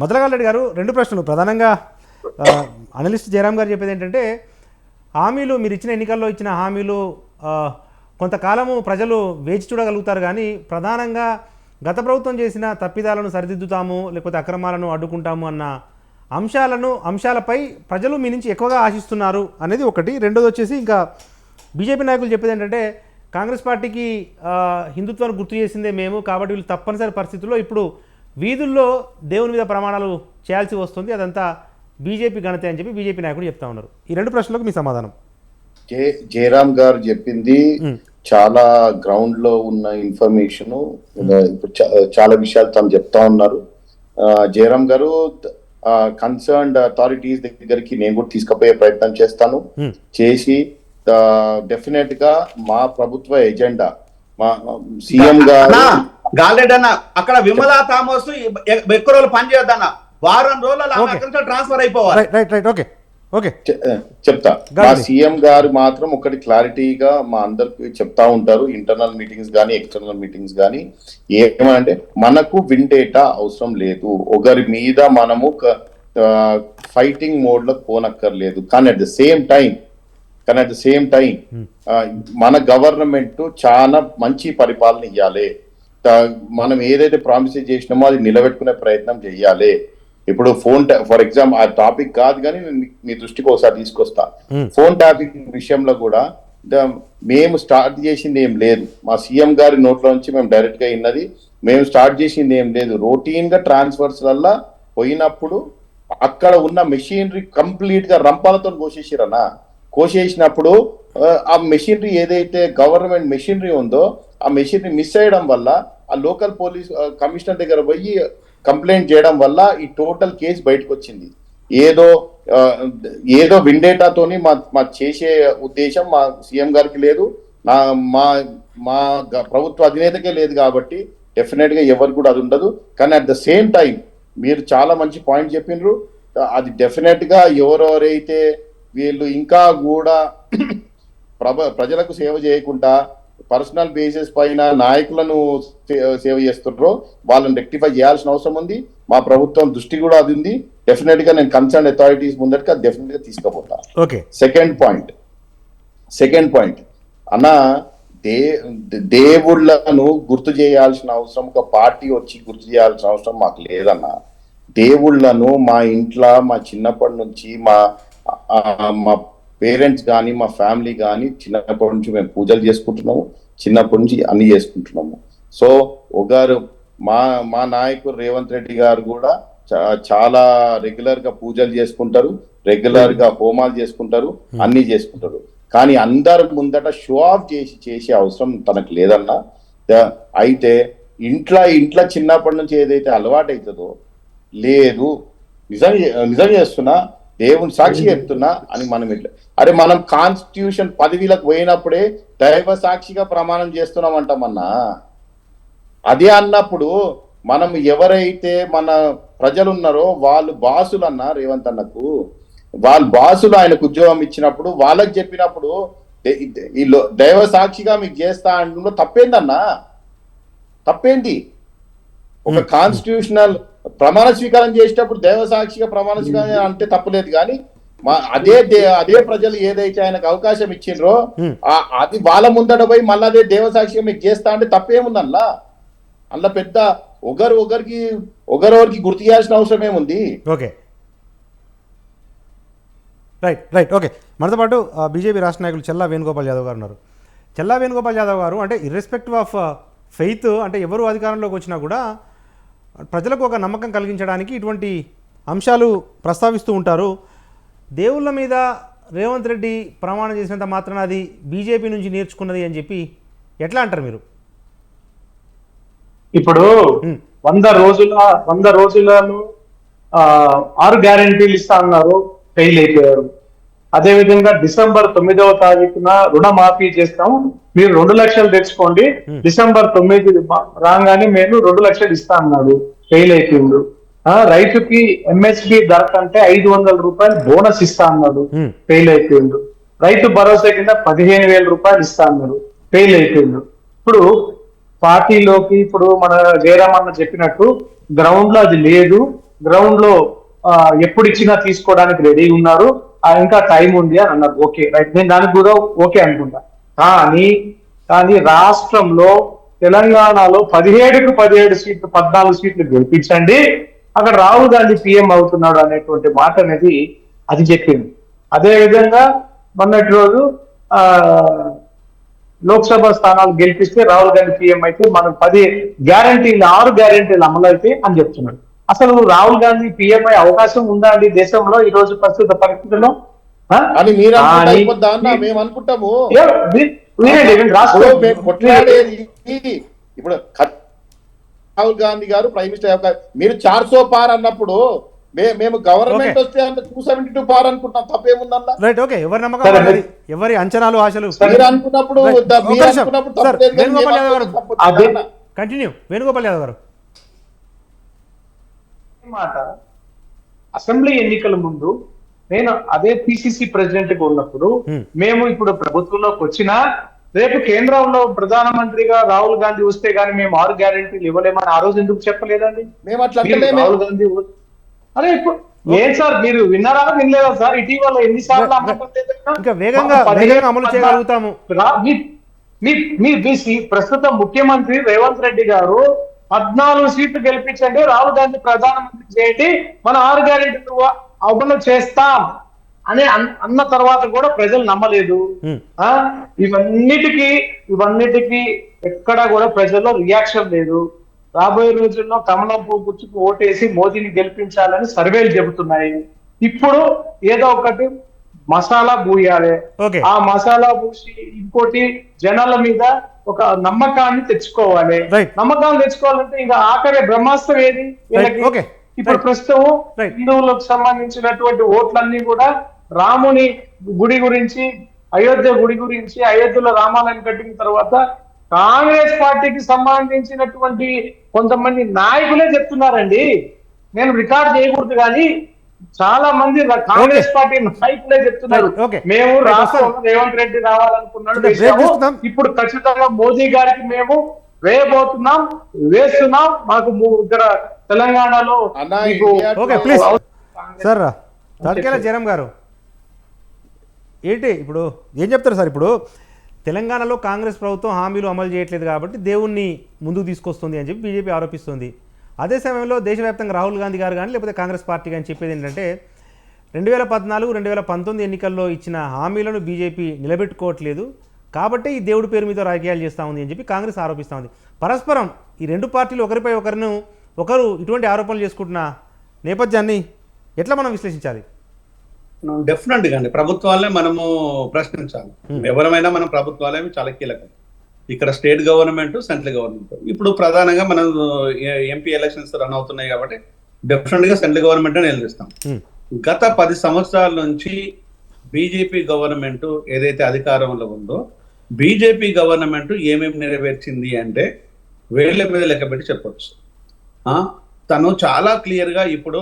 మధురగాల్ రెడ్డి గారు, 2 ప్రశ్నలు. ప్రధానంగా అనలిస్ట్ జయరామ్ గారు చెప్పేది ఏంటంటే, హామీలు మీరు ఇచ్చిన ఎన్నికల్లో ఇచ్చిన హామీలు కొంతకాలము ప్రజలు వేచి చూడగలుగుతారు, కానీ ప్రధానంగా గత ప్రభుత్వం చేసిన తప్పిదాలను సరిదిద్దుతాము, లేకపోతే అక్రమాలను అడ్డుకుంటాము అన్న అంశాలపై ప్రజలు మీ నుంచి ఎక్కువగా ఆశిస్తున్నారు అనేది ఒకటి. రెండోది వచ్చేసి, ఇంకా బీజేపీ నాయకులు చెప్పేది ఏంటంటే, కాంగ్రెస్ పార్టీకి హిందుత్వాన్ని గుర్తు చేసిందే మేము, కాబట్టి వీళ్ళు తప్పనిసరి పరిస్థితుల్లో ఇప్పుడు వీధుల్లో దేవుని మీద ప్రమాణాలు చేయాల్సి వస్తుంది, అదంతా బీజేపీ ఘనతే అని చెప్పి బీజేపీ నాయకులు చెప్తా ఉన్నారు. ఈ 2 ప్రశ్నలకు మీ సమాధానం. జయరామ్ గారు చెప్పింది చాలా గ్రౌండ్ లో ఉన్న ఇన్ఫర్మేషన్. ఇప్పుడు చాలా విషయాలు తను చెప్తా ఉన్నారు. జయరామ్ గారు కన్సర్న్డ్ అథారిటీస్ దగ్గరికి నేను కూడా తీసుకుపోయే ప్రయత్నం చేస్తాను. చేసి డెఫినెట్ గా మా ప్రభుత్వ ఎజెండా, మా సీఎం గారు గాలెడ్ అన్న, అక్కడ విమలా థామస్ ఎక్కువ రోజులు పనిచేయొద్దన్న, వారం రోజుల్లో ట్రాన్స్ఫర్ అయిపోవాలి. రైట్ ఓకే చెప్తా. మా సీఎం గారు మాత్రం ఒకటి క్లారిటీగా మా అందరికి చెప్తా ఉంటారు, ఇంటర్నల్ మీటింగ్స్ కానీ ఎక్స్టర్నల్ మీటింగ్స్ కానీ. ఏమంటే మనకు విండేటా అవసరం లేదు, ఒకరి మీద మనము ఫైటింగ్ మోడ్ లో పోనక్కర్లేదు. కానీ అట్ ద సేమ్ టైం మన గవర్నమెంట్ చాలా మంచి పరిపాలన ఇవ్వాలి. మనం ఏదైతే ప్రామిసెస్ చేసినామో అది నిలబెట్టుకునే ప్రయత్నం చెయ్యాలి. ఇప్పుడు ఫర్ ఎగ్జాంపుల్ ఆ టాపిక్ కాదు కానీ మీ దృష్టికి ఒకసారి తీసుకొస్తా. ఫోన్ ట్యాపింగ్ విషయంలో కూడా మేము స్టార్ట్ చేసింది ఏం లేదు, మా సీఎం గారి నోట్లో నుంచి మేము డైరెక్ట్ గా విన్నది. మేము స్టార్ట్ చేసింది ఏం లేదు, రొటీన్ గా ట్రాన్స్ఫర్స్ వల్ల పోయినప్పుడు అక్కడ ఉన్న మెషినరీ కంప్లీట్ గా రంపాలతో కోసేసినప్పుడు ఆ మెషినరీ ఏదైతే గవర్నమెంట్ మెషినరీ ఉందో ఆ మెషినరీ మిస్ అయ్యడం వల్ల ఆ లోకల్ పోలీస్ కమిషనర్ దగ్గర పోయి కంప్లైంట్ చేయడం వల్ల ఈ టోటల్ కేసు బయటకు వచ్చింది. ఏదో విండేటాతోని మా చేసే ఉద్దేశం మా సీఎం గారికి లేదు, మా ప్రభుత్వ అధినేతకే లేదు. కాబట్టి డెఫినెట్ గా ఎవరికి కూడా అది ఉండదు. కానీ అట్ ద సేమ్ టైం మీరు చాలా మంచి పాయింట్ చెప్పిండ్రు. అది డెఫినెట్ గా ఎవరెవరైతే వీళ్ళు ఇంకా కూడా ప్రజలకు సేవ చేయకుండా పర్సనల్ బేసిస్ పైన నాయకులను సేవ చేస్తున్నారో వాళ్ళని రెక్టిఫై చేయాల్సిన అవసరం ఉంది. మా ప్రభుత్వం దృష్టి కూడా అది ఉంది. డెఫినెట్ గా నేను కన్సర్న్ అథారిటీస్ ముందరికి డెఫినెట్ గా తీసుకుపోతా. సెకండ్ పాయింట్ అన్న, దేవుళ్ళను గుర్తు చేయాల్సిన అవసరం, ఒక పార్టీ వచ్చి గుర్తు చేయాల్సిన అవసరం మాకు లేదన్న. దేవుళ్ళను మా ఇంట్లో మా చిన్నప్పటి నుంచి మా పేరెంట్స్ కానీ మా ఫ్యామిలీ కానీ చిన్నప్పటి నుంచి మేము పూజలు చేసుకుంటున్నాము, చిన్నప్పటి నుంచి అన్ని చేసుకుంటున్నాము. సో ఒకరు మా నాయకుడు రేవంత్ రెడ్డి గారు కూడా చాలా రెగ్యులర్ గా పూజలు చేసుకుంటారు, రెగ్యులర్ గా హోమాలు చేసుకుంటారు, అన్ని చేసుకుంటారు. కానీ అందరు ముందట షో ఆఫ్ చేసే అవసరం తనకు లేదన్నా. అయితే ఇంట్లో చిన్నప్పటి నుంచి ఏదైతే అలవాటు అవుతుందో లేదు, నిజం చేస్తున్నా, దేవుని సాక్షి చెప్తున్నా అని మనం ఇట్లా మనం కాన్స్టిట్యూషన్ పదవిలకు పోయినప్పుడే దైవ సాక్షిగా ప్రమాణం చేస్తున్నామంటామన్నా. అదే అన్నప్పుడు మనం ఎవరైతే మన ప్రజలు ఉన్నారో వాళ్ళు బాసులు అన్నా, రేవంత్ అన్నకు వాళ్ళ బాసులు ఆయనకు ఉద్యోగం ఇచ్చినప్పుడు వాళ్ళకి చెప్పినప్పుడు ఈ దైవ సాక్షిగా మీకు చేస్తా అంటే తప్పేందన్నా? తప్పేంది? ఒక కాన్స్టిట్యూషనల్ ప్రమాణ స్వీకారం చేసేటప్పుడు దైవ సాక్షిగా ప్రమాణ స్వీకారం అంటే తప్పలేదు. కానీ అదే ప్రజలు ఏదైతే ఆయనకు అవకాశం ఇచ్చిండ్రో అది వాళ్ళ ముందట పోయి మళ్ళీ అదే దేవ సాక్షిగా మీకు చేస్తా అంటే తప్పేముంది అందులో పెద్ద ఒకరికి గుర్తు చేయాల్సిన అవసరం ఏముంది? ఓకే మనతో పాటు బీజేపీ రాష్ట్ర నాయకులు చెల్లా వేణుగోపాల్ యాదవ్ గారు ఉన్నారు. చెల్లా వేణుగోపాల్ యాదవ్ గారు, అంటే ఇర్రెస్పెక్టివ్ ఆఫ్ ఫెయిత్, అంటే ఎవరు అధికారంలోకి వచ్చినా కూడా ప్రజలకు ఒక నమ్మకం కలిగించడానికి ఇటువంటి అంశాలు ప్రస్తావిస్తూ ఉంటారు. దేవుళ్ళ మీద రేవంత్ రెడ్డి ప్రమాణం చేసినంత మాత్రాన అది బీజేపీ నుంచి నేర్చుకున్నది అని చెప్పి ఎట్లా అంటారు మీరు? ఇప్పుడు 100 రోజులలో 6 గ్యారెంటీలు ఇస్తా అన్నారు, ఫెయిల్ అయిపోయారు. అదేవిధంగా డిసెంబర్ 9వ తారీఖున రుణమాఫీ చేస్తాం, మీరు 2 లక్షలు తెచ్చుకోండి, డిసెంబర్ 9 రాగానే మేము 2 లక్షలు ఇస్తా అన్నాడు, ఫెయిల్ అయిపోయిండు. రైతుకి ఎంఎస్పి ధర కంటే 500 రూపాయలు బోనస్ ఇస్తా అన్నాడు, ఫెయిల్ అయిపోయిండు. రైతు భరోసా కింద 15,000 రూపాయలు ఇస్తా అన్నాడు, ఫెయిల్ అయిపోయిండు. ఇప్పుడు పార్టీలోకి ఇప్పుడు మన జయరామ్ అన్న చెప్పినట్టు గ్రౌండ్ లో అది లేదు, గ్రౌండ్ లో ఎప్పుడు ఇచ్చినా తీసుకోవడానికి రెడీ ఉన్నారు, ఇంకా టైం ఉంది అని అన్నారు. ఓకే రైట్, నేను దానికి కూడా ఓకే అనుకుంటా. కానీ రాష్ట్రంలో తెలంగాణలో 17కు 17 సీట్లు 14 సీట్లు గెలిపించండి, అక్కడ రాహుల్ గాంధీ పిఎం అవుతున్నాడు అనేటువంటి మాట అనేది అది చెప్పింది. అదే విధంగా మొన్నటి రోజు లోక్సభ స్థానాలు గెలిపిస్తే రాహుల్ గాంధీ పిఎం అయితే మనం 6 గ్యారంటీలు అమలు అయితే అని చెప్తున్నాడు. అసలు రాహుల్ గాంధీ పిఎం అయ్యే అవకాశం ఉందా అండి దేశంలో ఈ రోజు ప్రస్తుత పరిస్థితుల్లో? అని మీరు అయిపోద్దా అన్న మేము అనుకుంటాము. ఇప్పుడు రాహుల్ గాంధీ గారు ప్రైమ్ మినిస్టర్, మీరు 400 పార్ అన్నప్పుడు మేము గవర్నమెంట్ వస్తే అంటే 272 పార్ అనుకుంటాం, తప్పేముందన్నా? Right, okay. ఎవరి నమ్మకం, ఎవరి అంచనాలు, ఆశలు మీరు అనుకున్నప్పుడు కంటిన్యూ. వేణుగోపాల్ యాదవ్ గారు మాట, అసెంబ్లీ ఎన్నికల ముందు నేను అదే పిసిసి ప్రెసిడెంట్ గా ఉన్నప్పుడు మేము ఇప్పుడు ప్రభుత్వంలోకి వచ్చినా రేపు కేంద్రంలో ప్రధానమంత్రిగా రాహుల్ గాంధీ వస్తే గానీ మేము 6 గ్యారెంటీలు ఇవ్వలేమని ఆ రోజు ఎందుకు చెప్పలేదండి? రాహుల్ గాంధీ అరే ఇప్పుడు ఏం సార్ మీరు విన్నారా వినలేదా సార్? ఇటీవల ఎన్నిసార్లు ఇంకా వేగంగా అమలు చేయగలుగుతాము. ప్రస్తుత ముఖ్యమంత్రి రేవంత్ రెడ్డి గారు 14 సీట్లు గెలిపించండి, రాహుల్ గాంధీ ప్రధానమంత్రి చేయండి, మనం 6 గ్యారెంటీలు అమలు చేస్తాం అని అన్న తర్వాత కూడా ప్రజలు నమ్మలేదు. ఇవన్నిటికీ ఎక్కడా కూడా ప్రజల్లో రియాక్షన్ లేదు. రాబోయే రోజుల్లో కమలం పువ్వు గుర్తుకు ఓటేసి మోదీని గెలిపించాలని సర్వేలు చెబుతున్నాయి. ఇప్పుడు ఏదో ఒకటి మసాలా పూయాలి, ఆ మసాలా పూసి ఇంకోటి జనాల మీద ఒక నమ్మకాన్ని తెచ్చుకోవాలి. నమ్మకాన్ని తెచ్చుకోవాలంటే ఇంకా ఆఖరి బ్రహ్మాస్త్రం ఏది? ఇప్పుడు ప్రస్తుతం హిందువులకు సంబంధించినటువంటి ఓట్లన్నీ కూడా రాముని గుడి గురించి, అయోధ్య గుడి గురించి, అయోధ్యలో రామాలయం కట్టిన తర్వాత కాంగ్రెస్ పార్టీకి సంబంధించినటువంటి కొంతమంది నాయకులే చెప్తున్నారండి. నేను రికార్డ్ చేయకూడదు కానీ చాలా మంది కాంగ్రెస్ పార్టీ నాయకులే చెప్తున్నారు, మేము రాష్ట్రంలో రేవంత్ రెడ్డి రావాలనుకున్నాడు, ఇప్పుడు ఖచ్చితంగా మోదీ గారికి మేము వేయబోతున్నాం, వేస్తున్నాం, మాకు ఇక్కడ తెలంగాణలో. సార్ తడకేల జయరామ్ గారు ఏంటి ఇప్పుడు ఏం చెప్తారు సార్? ఇప్పుడు తెలంగాణలో కాంగ్రెస్ ప్రభుత్వం హామీలు అమలు చేయట్లేదు కాబట్టి దేవుణ్ణి ముందుకు తీసుకొస్తుంది అని చెప్పి బీజేపీ ఆరోపిస్తుంది. అదే సమయంలో దేశవ్యాప్తంగా రాహుల్ గాంధీ గారు కానీ లేకపోతే కాంగ్రెస్ పార్టీ కానీ చెప్పేది ఏంటంటే 2014, 2019 ఎన్నికల్లో ఇచ్చిన హామీలను బీజేపీ నిలబెట్టుకోవట్లేదు కాబట్టి ఈ దేవుడి పేరు మీద రాజకీయాలు చేస్తూ ఉంది అని చెప్పి కాంగ్రెస్ ఆరోపిస్తూ ఉంది. పరస్పరం ఈ రెండు పార్టీలు ఒకరిపై ఒకరు ఇటువంటి ఆరోపణలు చేసుకుంటున్న నేపథ్యాన్ని ఎట్లా మనం విశ్లేషించాలి? డెఫినెట్గా అండి ప్రభుత్వాలనే మనము ప్రశ్నించాలి. ఎవరమైనా మనం ప్రభుత్వాలే చాలా కీలకం. ఇక్కడ స్టేట్ గవర్నమెంట్, సెంట్రల్ గవర్నమెంట్. ఇప్పుడు ప్రధానంగా మనం ఎంపీ ఎలక్షన్స్ రన్ అవుతున్నాయి కాబట్టి డెఫినెట్ గా సెంట్రల్ గవర్నమెంట్ నిలదీస్తాం. గత 10 సంవత్సరాల నుంచి బీజేపీ గవర్నమెంట్ ఏదైతే అధికారంలో ఉందో బీజేపీ గవర్నమెంట్ ఏమేమి నెరవేర్చింది అంటే వేళ్ల మీద లెక్క పెట్టి చెప్పొచ్చు. తను చాలా క్లియర్ గా ఇప్పుడు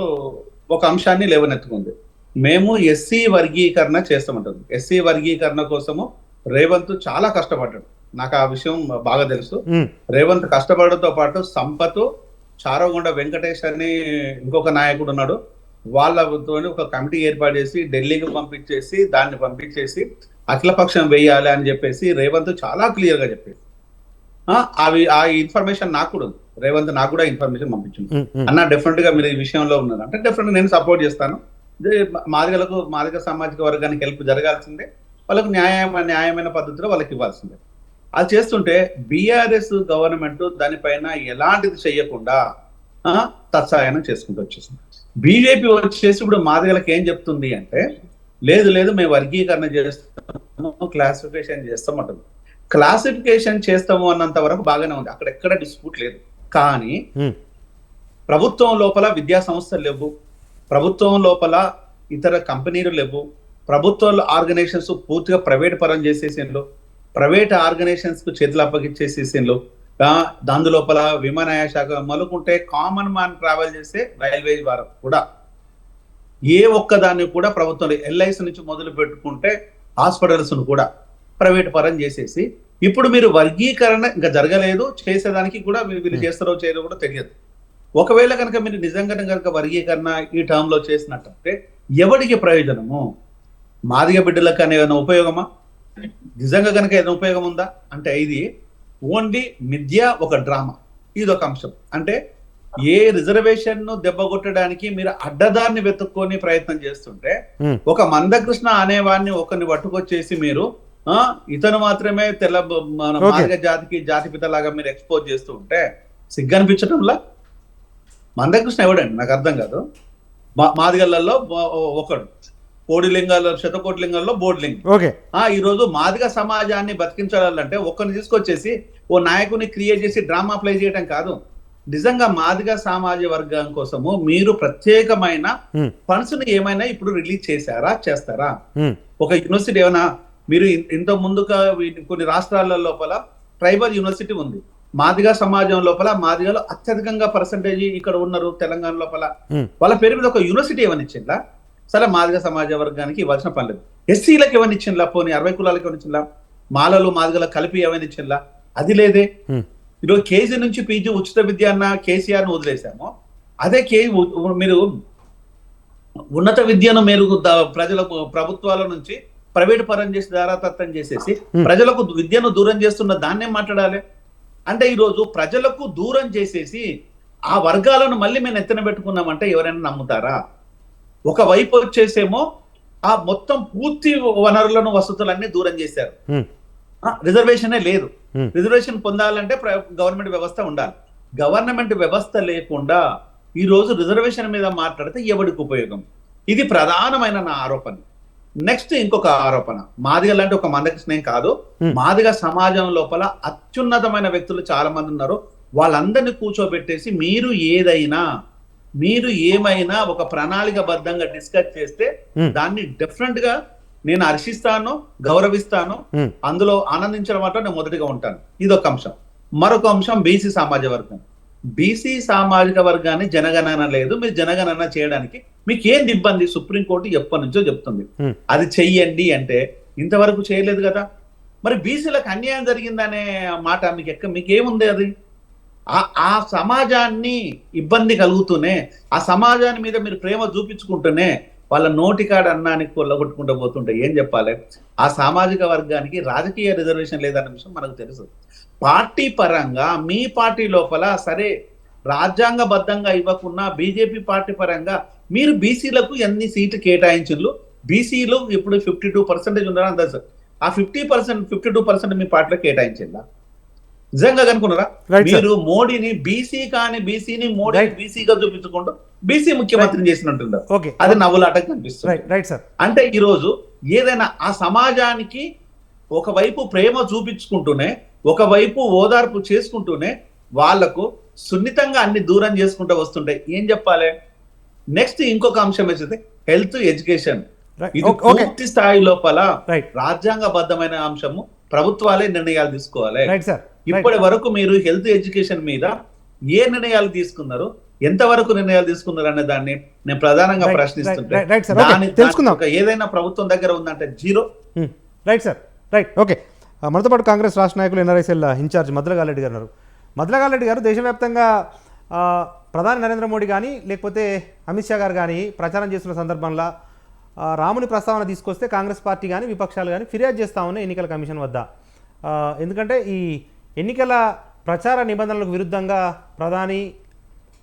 ఒక అంశాన్ని లేవనెత్తుకుంది. మేము ఎస్సీ వర్గీకరణ చేస్తామంటారు. ఎస్సీ వర్గీకరణ కోసము రేవంత్ చాలా కష్టపడ్డాడు, నాకు ఆ విషయం బాగా తెలుసు. రేవంత్ కష్టపడడంతో పాటు సంపత్, చారగొండ వెంకటేష్ అని ఇంకొక నాయకుడు ఉన్నాడు, వాళ్ళతో ఒక కమిటీ ఏర్పాటు చేసి ఢిల్లీకి పంపించేసి అఖిలపక్షం వేయాలి అని చెప్పేసి రేవంత్ చాలా క్లియర్ గా చెప్పేసి ఆ ఇన్ఫర్మేషన్ నాకు కూడా ఉంది. రేవంత్ నాకు కూడా ఇన్ఫర్మేషన్ పంపించింది. అన్న డెఫినెట్ గా మీరు ఈ విషయంలో ఉన్నారు అంటే డెఫినెట్ నేను సపోర్ట్ చేస్తాను. మాదిగ సామాజిక వర్గానికి హెల్ప్ జరగాల్సిందే, వాళ్ళకు న్యాయమైన పద్ధతిలో వాళ్ళకి ఇవ్వాల్సిందే. అది చేస్తుంటే బీఆర్ఎస్ గవర్నమెంట్ దానిపైన ఎలాంటిది చెయ్యకుండా తత్సాయనం చేసుకుంటూ వచ్చేసింది. బీజేపీ వచ్చేసి ఇప్పుడు మాదిగలకు ఏం చెప్తుంది అంటే లేదు మేము వర్గీకరణ చేస్తాము, క్లాసిఫికేషన్ చేస్తామంటుంది. క్లాసిఫికేషన్ చేస్తాము అన్నంత వరకు బాగానే ఉంది, అక్కడ ఎక్కడ డిస్ప్యూట్ లేదు. కానీ ప్రభుత్వం లోపల విద్యా సంస్థలు లేవు, ప్రభుత్వం లోపల ఇతర కంపెనీలు లేవు, ప్రభుత్వ ఆర్గనైజేషన్స్ పూర్తిగా ప్రైవేట్ పరం చేసేసిండ్రు, ప్రైవేట్ ఆర్గనైజేషన్స్ కు చేతులు అప్పగిచ్చేసేసిండ్రు. దాని లోపల విమానయాన శాఖ మొదలుకుంటే కామన్ మ్యాన్ ట్రావెల్ చేసే రైల్వే వారు కూడా ఏ ఒక్కదాన్ని కూడా ప్రభుత్వం ఎల్ఐసి నుంచి మొదలు పెట్టుకుంటే హాస్పిటల్స్ ను కూడా ప్రైవేట్ పరం చేసేసి ఇప్పుడు మీరు వర్గీకరణ ఇంకా జరగలేదు, చేసేదానికి కూడా వీళ్ళు చేస్తారో చేయదో కూడా తెలియదు. ఒకవేళ కనుక మీరు నిజంగా కనుక వర్గీకరణ ఈ టర్మ్ లో చేసినట్టయితే ఎవరికి ప్రయోజనము? మాదిగ బిడ్డలకు అనే ఏమైనా ఉపయోగమా? నిజంగా కనుక ఏదైనా ఉపయోగం ఉందా అంటే ఇది ఓన్లీ మిథ్య, ఒక డ్రామా. ఇది ఒక అంశం. అంటే ఏ రిజర్వేషన్ ను దెబ్బగొట్టడానికి మీరు అడ్డదాన్ని వెతుక్కొని ప్రయత్నం చేస్తుంటే ఒక మందకృష్ణ అనేవాడిని ఒకరిని పట్టుకొచ్చేసి మీరు ఇతను మాత్రమే తెల్ల మన మాదిగ జాతికి జాతిపిత లాగా మీరు ఎక్స్పోజ్ చేస్తూ ఉంటే సిగ్గనిపించడంలా. మందకృష్ణ ఎవడండి నాకు అర్థం కాదు. మాదిగలలో ఒకడు, కోడిలింగాల్లో శతకోటిలింగాల్లో బోర్డులింగం. ఈ రోజు మాదిగ సమాజాన్ని బతికించాలంటే ఒక్కరిని తీసుకొచ్చేసి ఓ నాయకుని క్రియేట్ చేసి డ్రామా ప్లే చేయడం కాదు. నిజంగా మాదిగ సామాజిక వర్గం కోసము మీరు ప్రత్యేకమైన ఫండ్స్ ని ఏమైనా ఇప్పుడు రిలీజ్ చేశారా, చేస్తారా? ఒక యూనివర్సిటీ ఏమైనా మీరు ఇంత ముందుగా కొన్ని రాష్ట్రాల లోపల ట్రైబల్ యూనివర్సిటీ ఉంది. మాదిగ సమాజం లోపల మాదిగలో అత్యధికంగా పర్సంటేజ్ ఇక్కడ ఉన్నారు తెలంగాణ లోపల. వాళ్ళ పేరు మీద ఒక యూనివర్సిటీ ఏమని ఇచ్చిందా? సరే మాదిగ సమాజ వర్గానికి ఇవ్వాల్సిన పని లేదు. ఎస్సీలకు ఏమని ఇచ్చిందా? పోనీ 60 కులాలకు ఏమని ఇచ్చిందా? మాలలు మాదిగల కలిపి ఏమని ఇచ్చిందా? అది లేదే. ఈరోజు కేజీ నుంచి పీజీ ఉచిత విద్య అన్న కేసీఆర్ ను వదిలేసాము. అదే మీరు ఉన్నత విద్యను మీరు ప్రజలకు ప్రభుత్వాల నుంచి ప్రైవేట్ పరం చేసి దారాతత్వం చేసేసి ప్రజలకు విద్యను దూరం చేస్తున్న దాన్నే మాట్లాడాలి. అంటే ఈరోజు ప్రజలకు దూరం చేసేసి ఆ వర్గాలను మళ్ళీ మేము ఎత్తున పెట్టుకున్నామంటే ఎవరైనా నమ్ముతారా? ఒకవైపు వచ్చేసేమో ఆ మొత్తం పూర్తి వనరులను వసతులన్నీ దూరం చేశారు. రిజర్వేషనే లేదు. రిజర్వేషన్ పొందాలంటే గవర్నమెంట్ వ్యవస్థ ఉండాలి. గవర్నమెంట్ వ్యవస్థ లేకుండా ఈ రోజు రిజర్వేషన్ మీద మాట్లాడితే ఎవరికి ఉపయోగం? ఇది ప్రధానమైన నా ఆరోపణ. నెక్స్ట్ ఇంకొక ఆరోపణ, మాదిగ లాంటి ఒక మందకృష్ణేం కాదు, మాదిగ సమాజం లోపల అత్యున్నతమైన వ్యక్తులు చాలా మంది ఉన్నారు. వాళ్ళందరినీ కూర్చోబెట్టేసి మీరు ఏమైనా ఒక ప్రణాళికబద్ధంగా డిస్కస్ చేస్తే దాన్ని డెఫినెట్ గా నేను హర్షిస్తాను, గౌరవిస్తాను, అందులో ఆనందించడం మాట నేను మొదటిగా ఉంటాను. ఇదొక అంశం. మరొక అంశం బీసీ సామాజిక వర్గం. బీసీ సామాజిక వర్గాన్ని జనగణన లేదు, మీరు జనగణన చేయడానికి మీకు ఏంది ఇబ్బంది? సుప్రీంకోర్టు ఎప్పటి నుంచో చెప్తుంది అది చెయ్యండి అంటే, ఇంతవరకు చేయలేదు కదా. మరి బీసీలకు అన్యాయం జరిగిందనే మాట మీకేముంది? అది ఆ సమాజాన్ని ఇబ్బంది కలుగుతూనే, ఆ సమాజాన్ని మీద మీరు ప్రేమ చూపించుకుంటూనే వాళ్ళ నోటికాడ అన్నానికి కొల్లగొట్టుకుంటూ పోతుంటే ఏం చెప్పాలి? ఆ సామాజిక వర్గానికి రాజకీయ రిజర్వేషన్ లేదన్న విషయం మనకు తెలుసు. పార్టీ పరంగా మీ పార్టీ లోపల సరే రాజ్యాంగబద్ధంగా ఇవ్వకున్నా బీజేపీ పార్టీ పరంగా మీరు బీసీలకు ఎన్ని సీట్లు కేటాయించారు? బీసీలు ఇప్పుడు 52% ఉన్నారని తెలుసు. ఆ 52% మీ పార్టీలో కేటాయించిందా? నిజంగా కనుక్కున్నారా? మీరు మోడీని బీసీని మోడీని బీసీగా చూపించుకుంటూ బీసీ ముఖ్యమంత్రిని చేసినట్టున్నారు. అది నవ్వులాట కనిపిస్తుంది. అంటే ఈ రోజు ఏదైనా ఆ సమాజానికి ఒకవైపు ప్రేమ చూపించుకుంటూనే, ఒకవైపు ఓదార్పు చేసుకుంటూనే వాళ్లకు సున్నితంగా అన్ని దూరం చేసుకుంటూ వస్తుంటాయి. ఏం చెప్పాలి? నెక్స్ట్ ఇంకొక అంశం వచ్చేది హెల్త్ ఎడ్యుకేషన్. ఇది పూర్తి స్థాయి లోపల రాజ్యాంగబద్ధమైన అంశము. ప్రభుత్వాలే నిర్ణయాలు తీసుకోవాలి. ఇప్పటి వరకు మీరు హెల్త్ ఎడ్యుకేషన్ మీద ఏ నిర్ణయాలు తీసుకున్నారు, ఎంతవరకు నిర్ణయాలు తీసుకున్నారు అనే దాన్ని నేను ప్రధానంగా ప్రశ్నిస్తుంటే ఏదైనా ప్రభుత్వం దగ్గర ఉందంటే zero. Right sir, right, okay. మనతో పాటు కాంగ్రెస్ రాష్ట్ర నాయకులు ఎన్ఆర్ఐసీఎల్ ఇన్ఛార్జ్ మద్లగారెడ్డి గారు ఉన్నారు. మద్లగారెడ్డి గారు, దేశవ్యాప్తంగా ప్రధాని నరేంద్ర మోడీ కానీ లేకపోతే అమిత్ షా గారు కానీ ప్రచారం చేస్తున్న సందర్భంలో రాముని ప్రస్తావన తీసుకొస్తే కాంగ్రెస్ పార్టీ కానీ విపక్షాలు కానీ ఫిర్యాదు చేస్తా ఉన్నాయి ఎన్నికల కమిషన్ వద్ద. ఎందుకంటే ఈ ఎన్నికల ప్రచార నిబంధనలకు విరుద్ధంగా ప్రధాని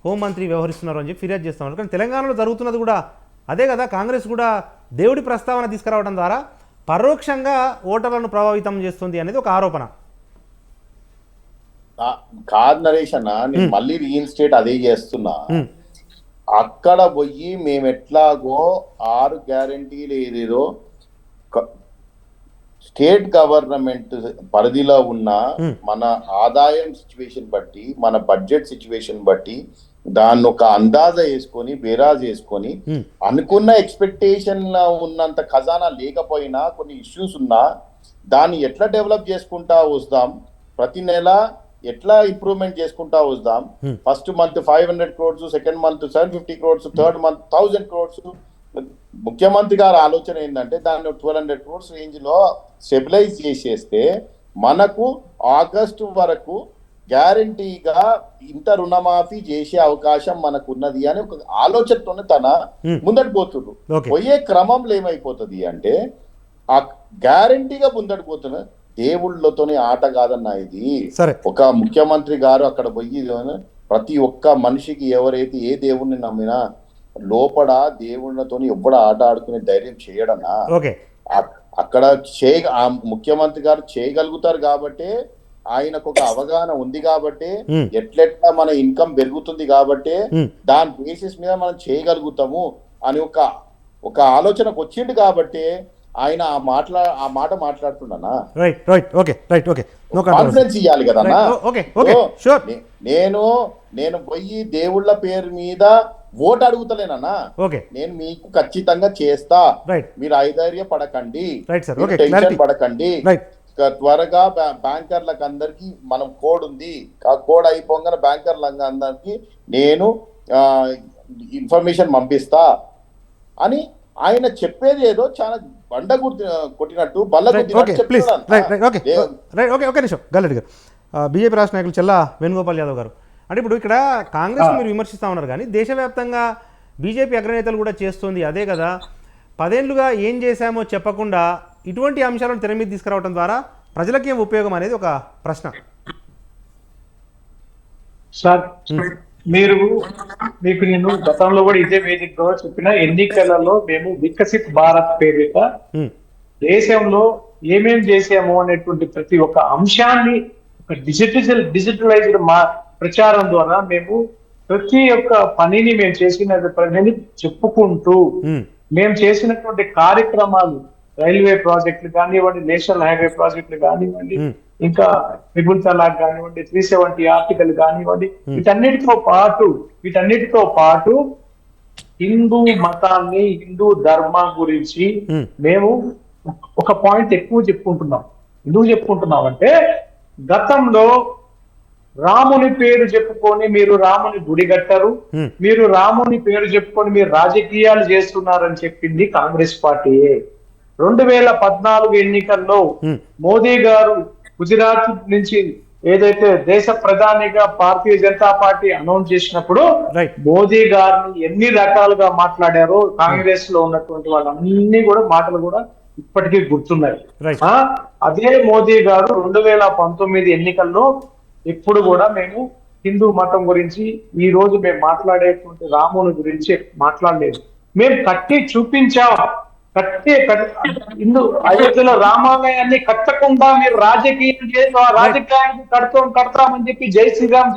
హోంమంత్రి వ్యవహరిస్తున్నారు అని చెప్పి ఫిర్యాదు చేస్తా ఉన్నారు. కానీ తెలంగాణలో జరుగుతున్నది కూడా అదే కదా. కాంగ్రెస్ కూడా దేవుడి ప్రస్తావన తీసుకురావడం ద్వారా పరోక్షంగా ఓటర్లను ప్రభావితం చేస్తుంది అనేది ఒక ఆరోపణ. కాదు నరేష్ అన్న, నేను మళ్ళీ రీఇన్స్టేట్ అదే చేస్తున్నా. అక్కడ పోయి మేము ఎట్లాగో 6 గ్యారంటీలు ఏదేదో స్టేట్ గవర్నమెంట్ పరిధిలో ఉన్న మన ఆదాయం సిచ్యువేషన్ బట్టి, మన బడ్జెట్ సిచ్యువేషన్ బట్టి దాన్ని ఒక అందాజ వేసుకొని బేరాజ్ వేసుకొని అనుకున్న ఎక్స్పెక్టేషన్ ఉన్నంత ఖజానా లేకపోయినా కొన్ని ఇష్యూస్ ఉన్నా దాన్ని ఎట్లా డెవలప్ చేసుకుంటా వస్తాం, ప్రతి నెల ఎట్లా ఇంప్రూవ్మెంట్ చేసుకుంటా వస్తాం. First month 500 crores, second month 750 crores, third month 1000 crores. ముఖ్యమంత్రి గారి ఆలోచన ఏంటంటే దాన్ని 1200 crores రేంజ్ లో స్టెబిలైజ్ చేసేస్తే మనకు ఆగస్టు వరకు గ్యారంటీగా ఇంత రుణమాఫీ చేసే అవకాశం మనకు ఉన్నది అని ఒక ఆలోచనతోనే తన ముందటి పోతున్నారు. పోయే క్రమంలో ఏమైపోతుంది అంటే ఆ గ్యారంటీగా ముందటి పోతున్న దేవుళ్ళతోనే ఆట కాదన్న ఇది. ఒక ముఖ్యమంత్రి గారు అక్కడ పోయి ప్రతి ఒక్క మనిషికి ఎవరైతే ఏ దేవుణ్ణి నమ్మినా లోపల దేవుళ్ళతోని ఎప్పుడు ఆట ఆడుకునే ధైర్యం చేయడన్నా అక్కడ ఆ ముఖ్యమంత్రి గారు చేయగలుగుతారు కాబట్టి ఆయనకు ఒక అవగాహన ఉంది కాబట్టి ఎట్లెట్లా మన ఇన్కమ్ పెరుగుతుంది కాబట్టి దాని బేసిస్ మీద మనం చేయగలుగుతాము అని ఒక ఆలోచనకు వచ్చిండు కాబట్టి ఆయన ఆ మాట మాట్లాడుతున్నా. కాన్ఫిడెన్స్ ఇవ్వాలి కదన్నా. నేను పోయి దేవుళ్ళ పేరు మీద ఓటు అడుగుతలేనన్నా, నేను మీకు ఖచ్చితంగా చేస్తా, మీరు ఐధైర్య పడకండి, టెన్షన్ పడకండి, త్వరగా బ్యాంకర్లకు అందరికి మనం కోడ్ ఉంది, ఆ కోడ్ అయిపోగానే బ్యాంకర్లకు అందరికి నేను ఇన్ఫర్మేషన్ పంపిస్తా అని ఆయన చెప్పేది ఏదో చాలా బండ కొట్టినట్టు బీజేపీ రాష్ట్ర నాయకులు చెల్లా వేణుగోపాల్ యాదవ్ గారు, అంటే ఇప్పుడు ఇక్కడ కాంగ్రెస్ మీరు విమర్శిస్తూ ఉన్నారు కానీ దేశవ్యాప్తంగా బీజేపీ అగ్రనేతలు కూడా చేస్తుంది అదే కదా. 10 ఏళ్లుగా ఏం చేశామో చెప్పకుండా ఇటువంటి అంశాలను తెర మీద తీసుకురావడం ద్వారా ప్రజలకేం ఉపయోగం అనేది ఒక ప్రశ్న. సార్ మీకు నేను గతంలో కూడా ఇదే వేదికలో చెప్పిన, ఎన్నికలలో మేము వికసిత్ భారత్ పేరిట దేశంలో ఏమేం చేసాము అనేటువంటి ప్రతి ఒక్క అంశాన్ని ఒక డిజిటలైజ్డ్ ప్రచారం ద్వారా మేము ప్రతి ఒక్క పనిని మేము చేసిన పనిని చెప్పుకుంటూ మేము చేసినటువంటి కార్యక్రమాలు, రైల్వే ప్రాజెక్టులు కానివ్వండి, నేషనల్ హైవే ప్రాజెక్టులు కానివ్వండి, ఇంకా ట్రిపుల్ తలాక్ కానివ్వండి, 370 ఆర్టికల్ కానివ్వండి, వీటన్నిటితో పాటు హిందూ మతాన్ని, హిందూ ధర్మం గురించి మేము ఒక పాయింట్ ఎక్కువ చెప్పుకుంటున్నాం. ఎందుకు చెప్పుకుంటున్నాం అంటే గతంలో రాముని పేరు చెప్పుకొని మీరు రాముని గుడి కట్టారు, మీరు రాముని పేరు చెప్పుకొని మీరు రాజకీయాలు చేస్తున్నారని చెప్పింది కాంగ్రెస్ పార్టీయే. 2014 ఎన్నికల్లో మోదీ గారు గుజరాత్ నుంచి ఏదైతే దేశ ప్రధానిగా భారతీయ జనతా పార్టీ అనౌన్స్ చేసినప్పుడు మోదీ గారిని ఎన్ని రకాలుగా మాట్లాడారో కాంగ్రెస్ లో ఉన్నటువంటి వాళ్ళన్ని కూడా మాటలు కూడా ఇప్పటికీ గుర్తున్నాయి. అదే మోదీ గారు 2019 ఎన్నికల్లో ఎప్పుడు కూడా మేము హిందూ మతం గురించి ఈ రోజు మేము మాట్లాడేటువంటి రాముని గురించి మాట్లాడలేదు. మేము కట్టి చూపించాం. అయోధ్యలో రామాలయాన్ని కట్టకుండా మీరు రాజకీయాన్ని కడతామని చెప్పి జై శ్రీరామ్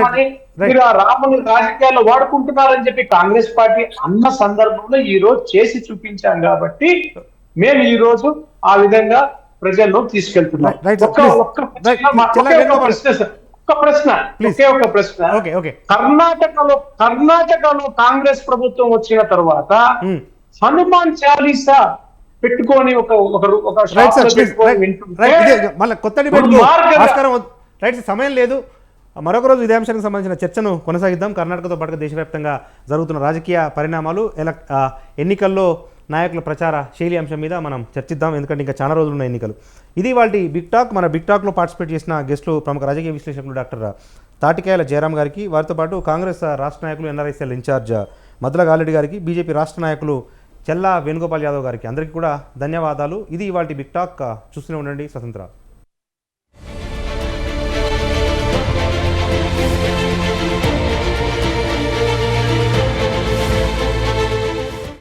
అని మీరు ఆ రాముని రాజకీయాల్లో వాడుకుంటున్నారని చెప్పి కాంగ్రెస్ పార్టీ అన్న సందర్భంలో ఈ రోజు చేసి చూపించాం కాబట్టి మేము ఈ రోజు ఆ విధంగా ప్రజల్లో తీసుకెళ్తున్నాం. ఒకే ఒక ప్రశ్న కర్ణాటకలో కాంగ్రెస్ ప్రభుత్వం వచ్చిన తర్వాత హనుమాన్ చాలీసా పెట్టుకొని సమయం లేదు, మరొక రోజు ఇదే అంశానికి సంబంధించిన చర్చను కొనసాగిద్దాం. కర్ణాటకతో పాటుగా దేశవ్యాప్తంగా జరుగుతున్న రాజకీయ పరిణామాలు, ఎన్నికల్లో నాయకుల ప్రచార శైలి అంశం మీద మనం చర్చిద్దాం, ఎందుకంటే ఇంకా చాలా రోజులు ఉన్న ఎన్నికలు. ఇది వాళ్ళ బిగ్ టాక్. మన బిగ్ టాక్లో పార్టిసిపేట్ చేసిన గెస్టులు ప్రముఖ రాజకీయ విశ్లేషకులు డాక్టర్ తాటికాయల జయరామ్ గారికి, వారితో పాటు కాంగ్రెస్ రాష్ట్ర నాయకులు ఎన్ఆర్ఐసీఎల్ ఇన్ఛార్జ్ మద్దుల గాలిరెడ్డి గారికి, బీజేపీ రాష్ట్ర నాయకులు చెల్లా వేణుగోపాల్ యాదవ్ గారికి అందరికీ కూడా ధన్యవాదాలు. ఇది ఇవాళ బిగ్ టాక్. చూస్తూనే ఉండండి స్వతంత్ర.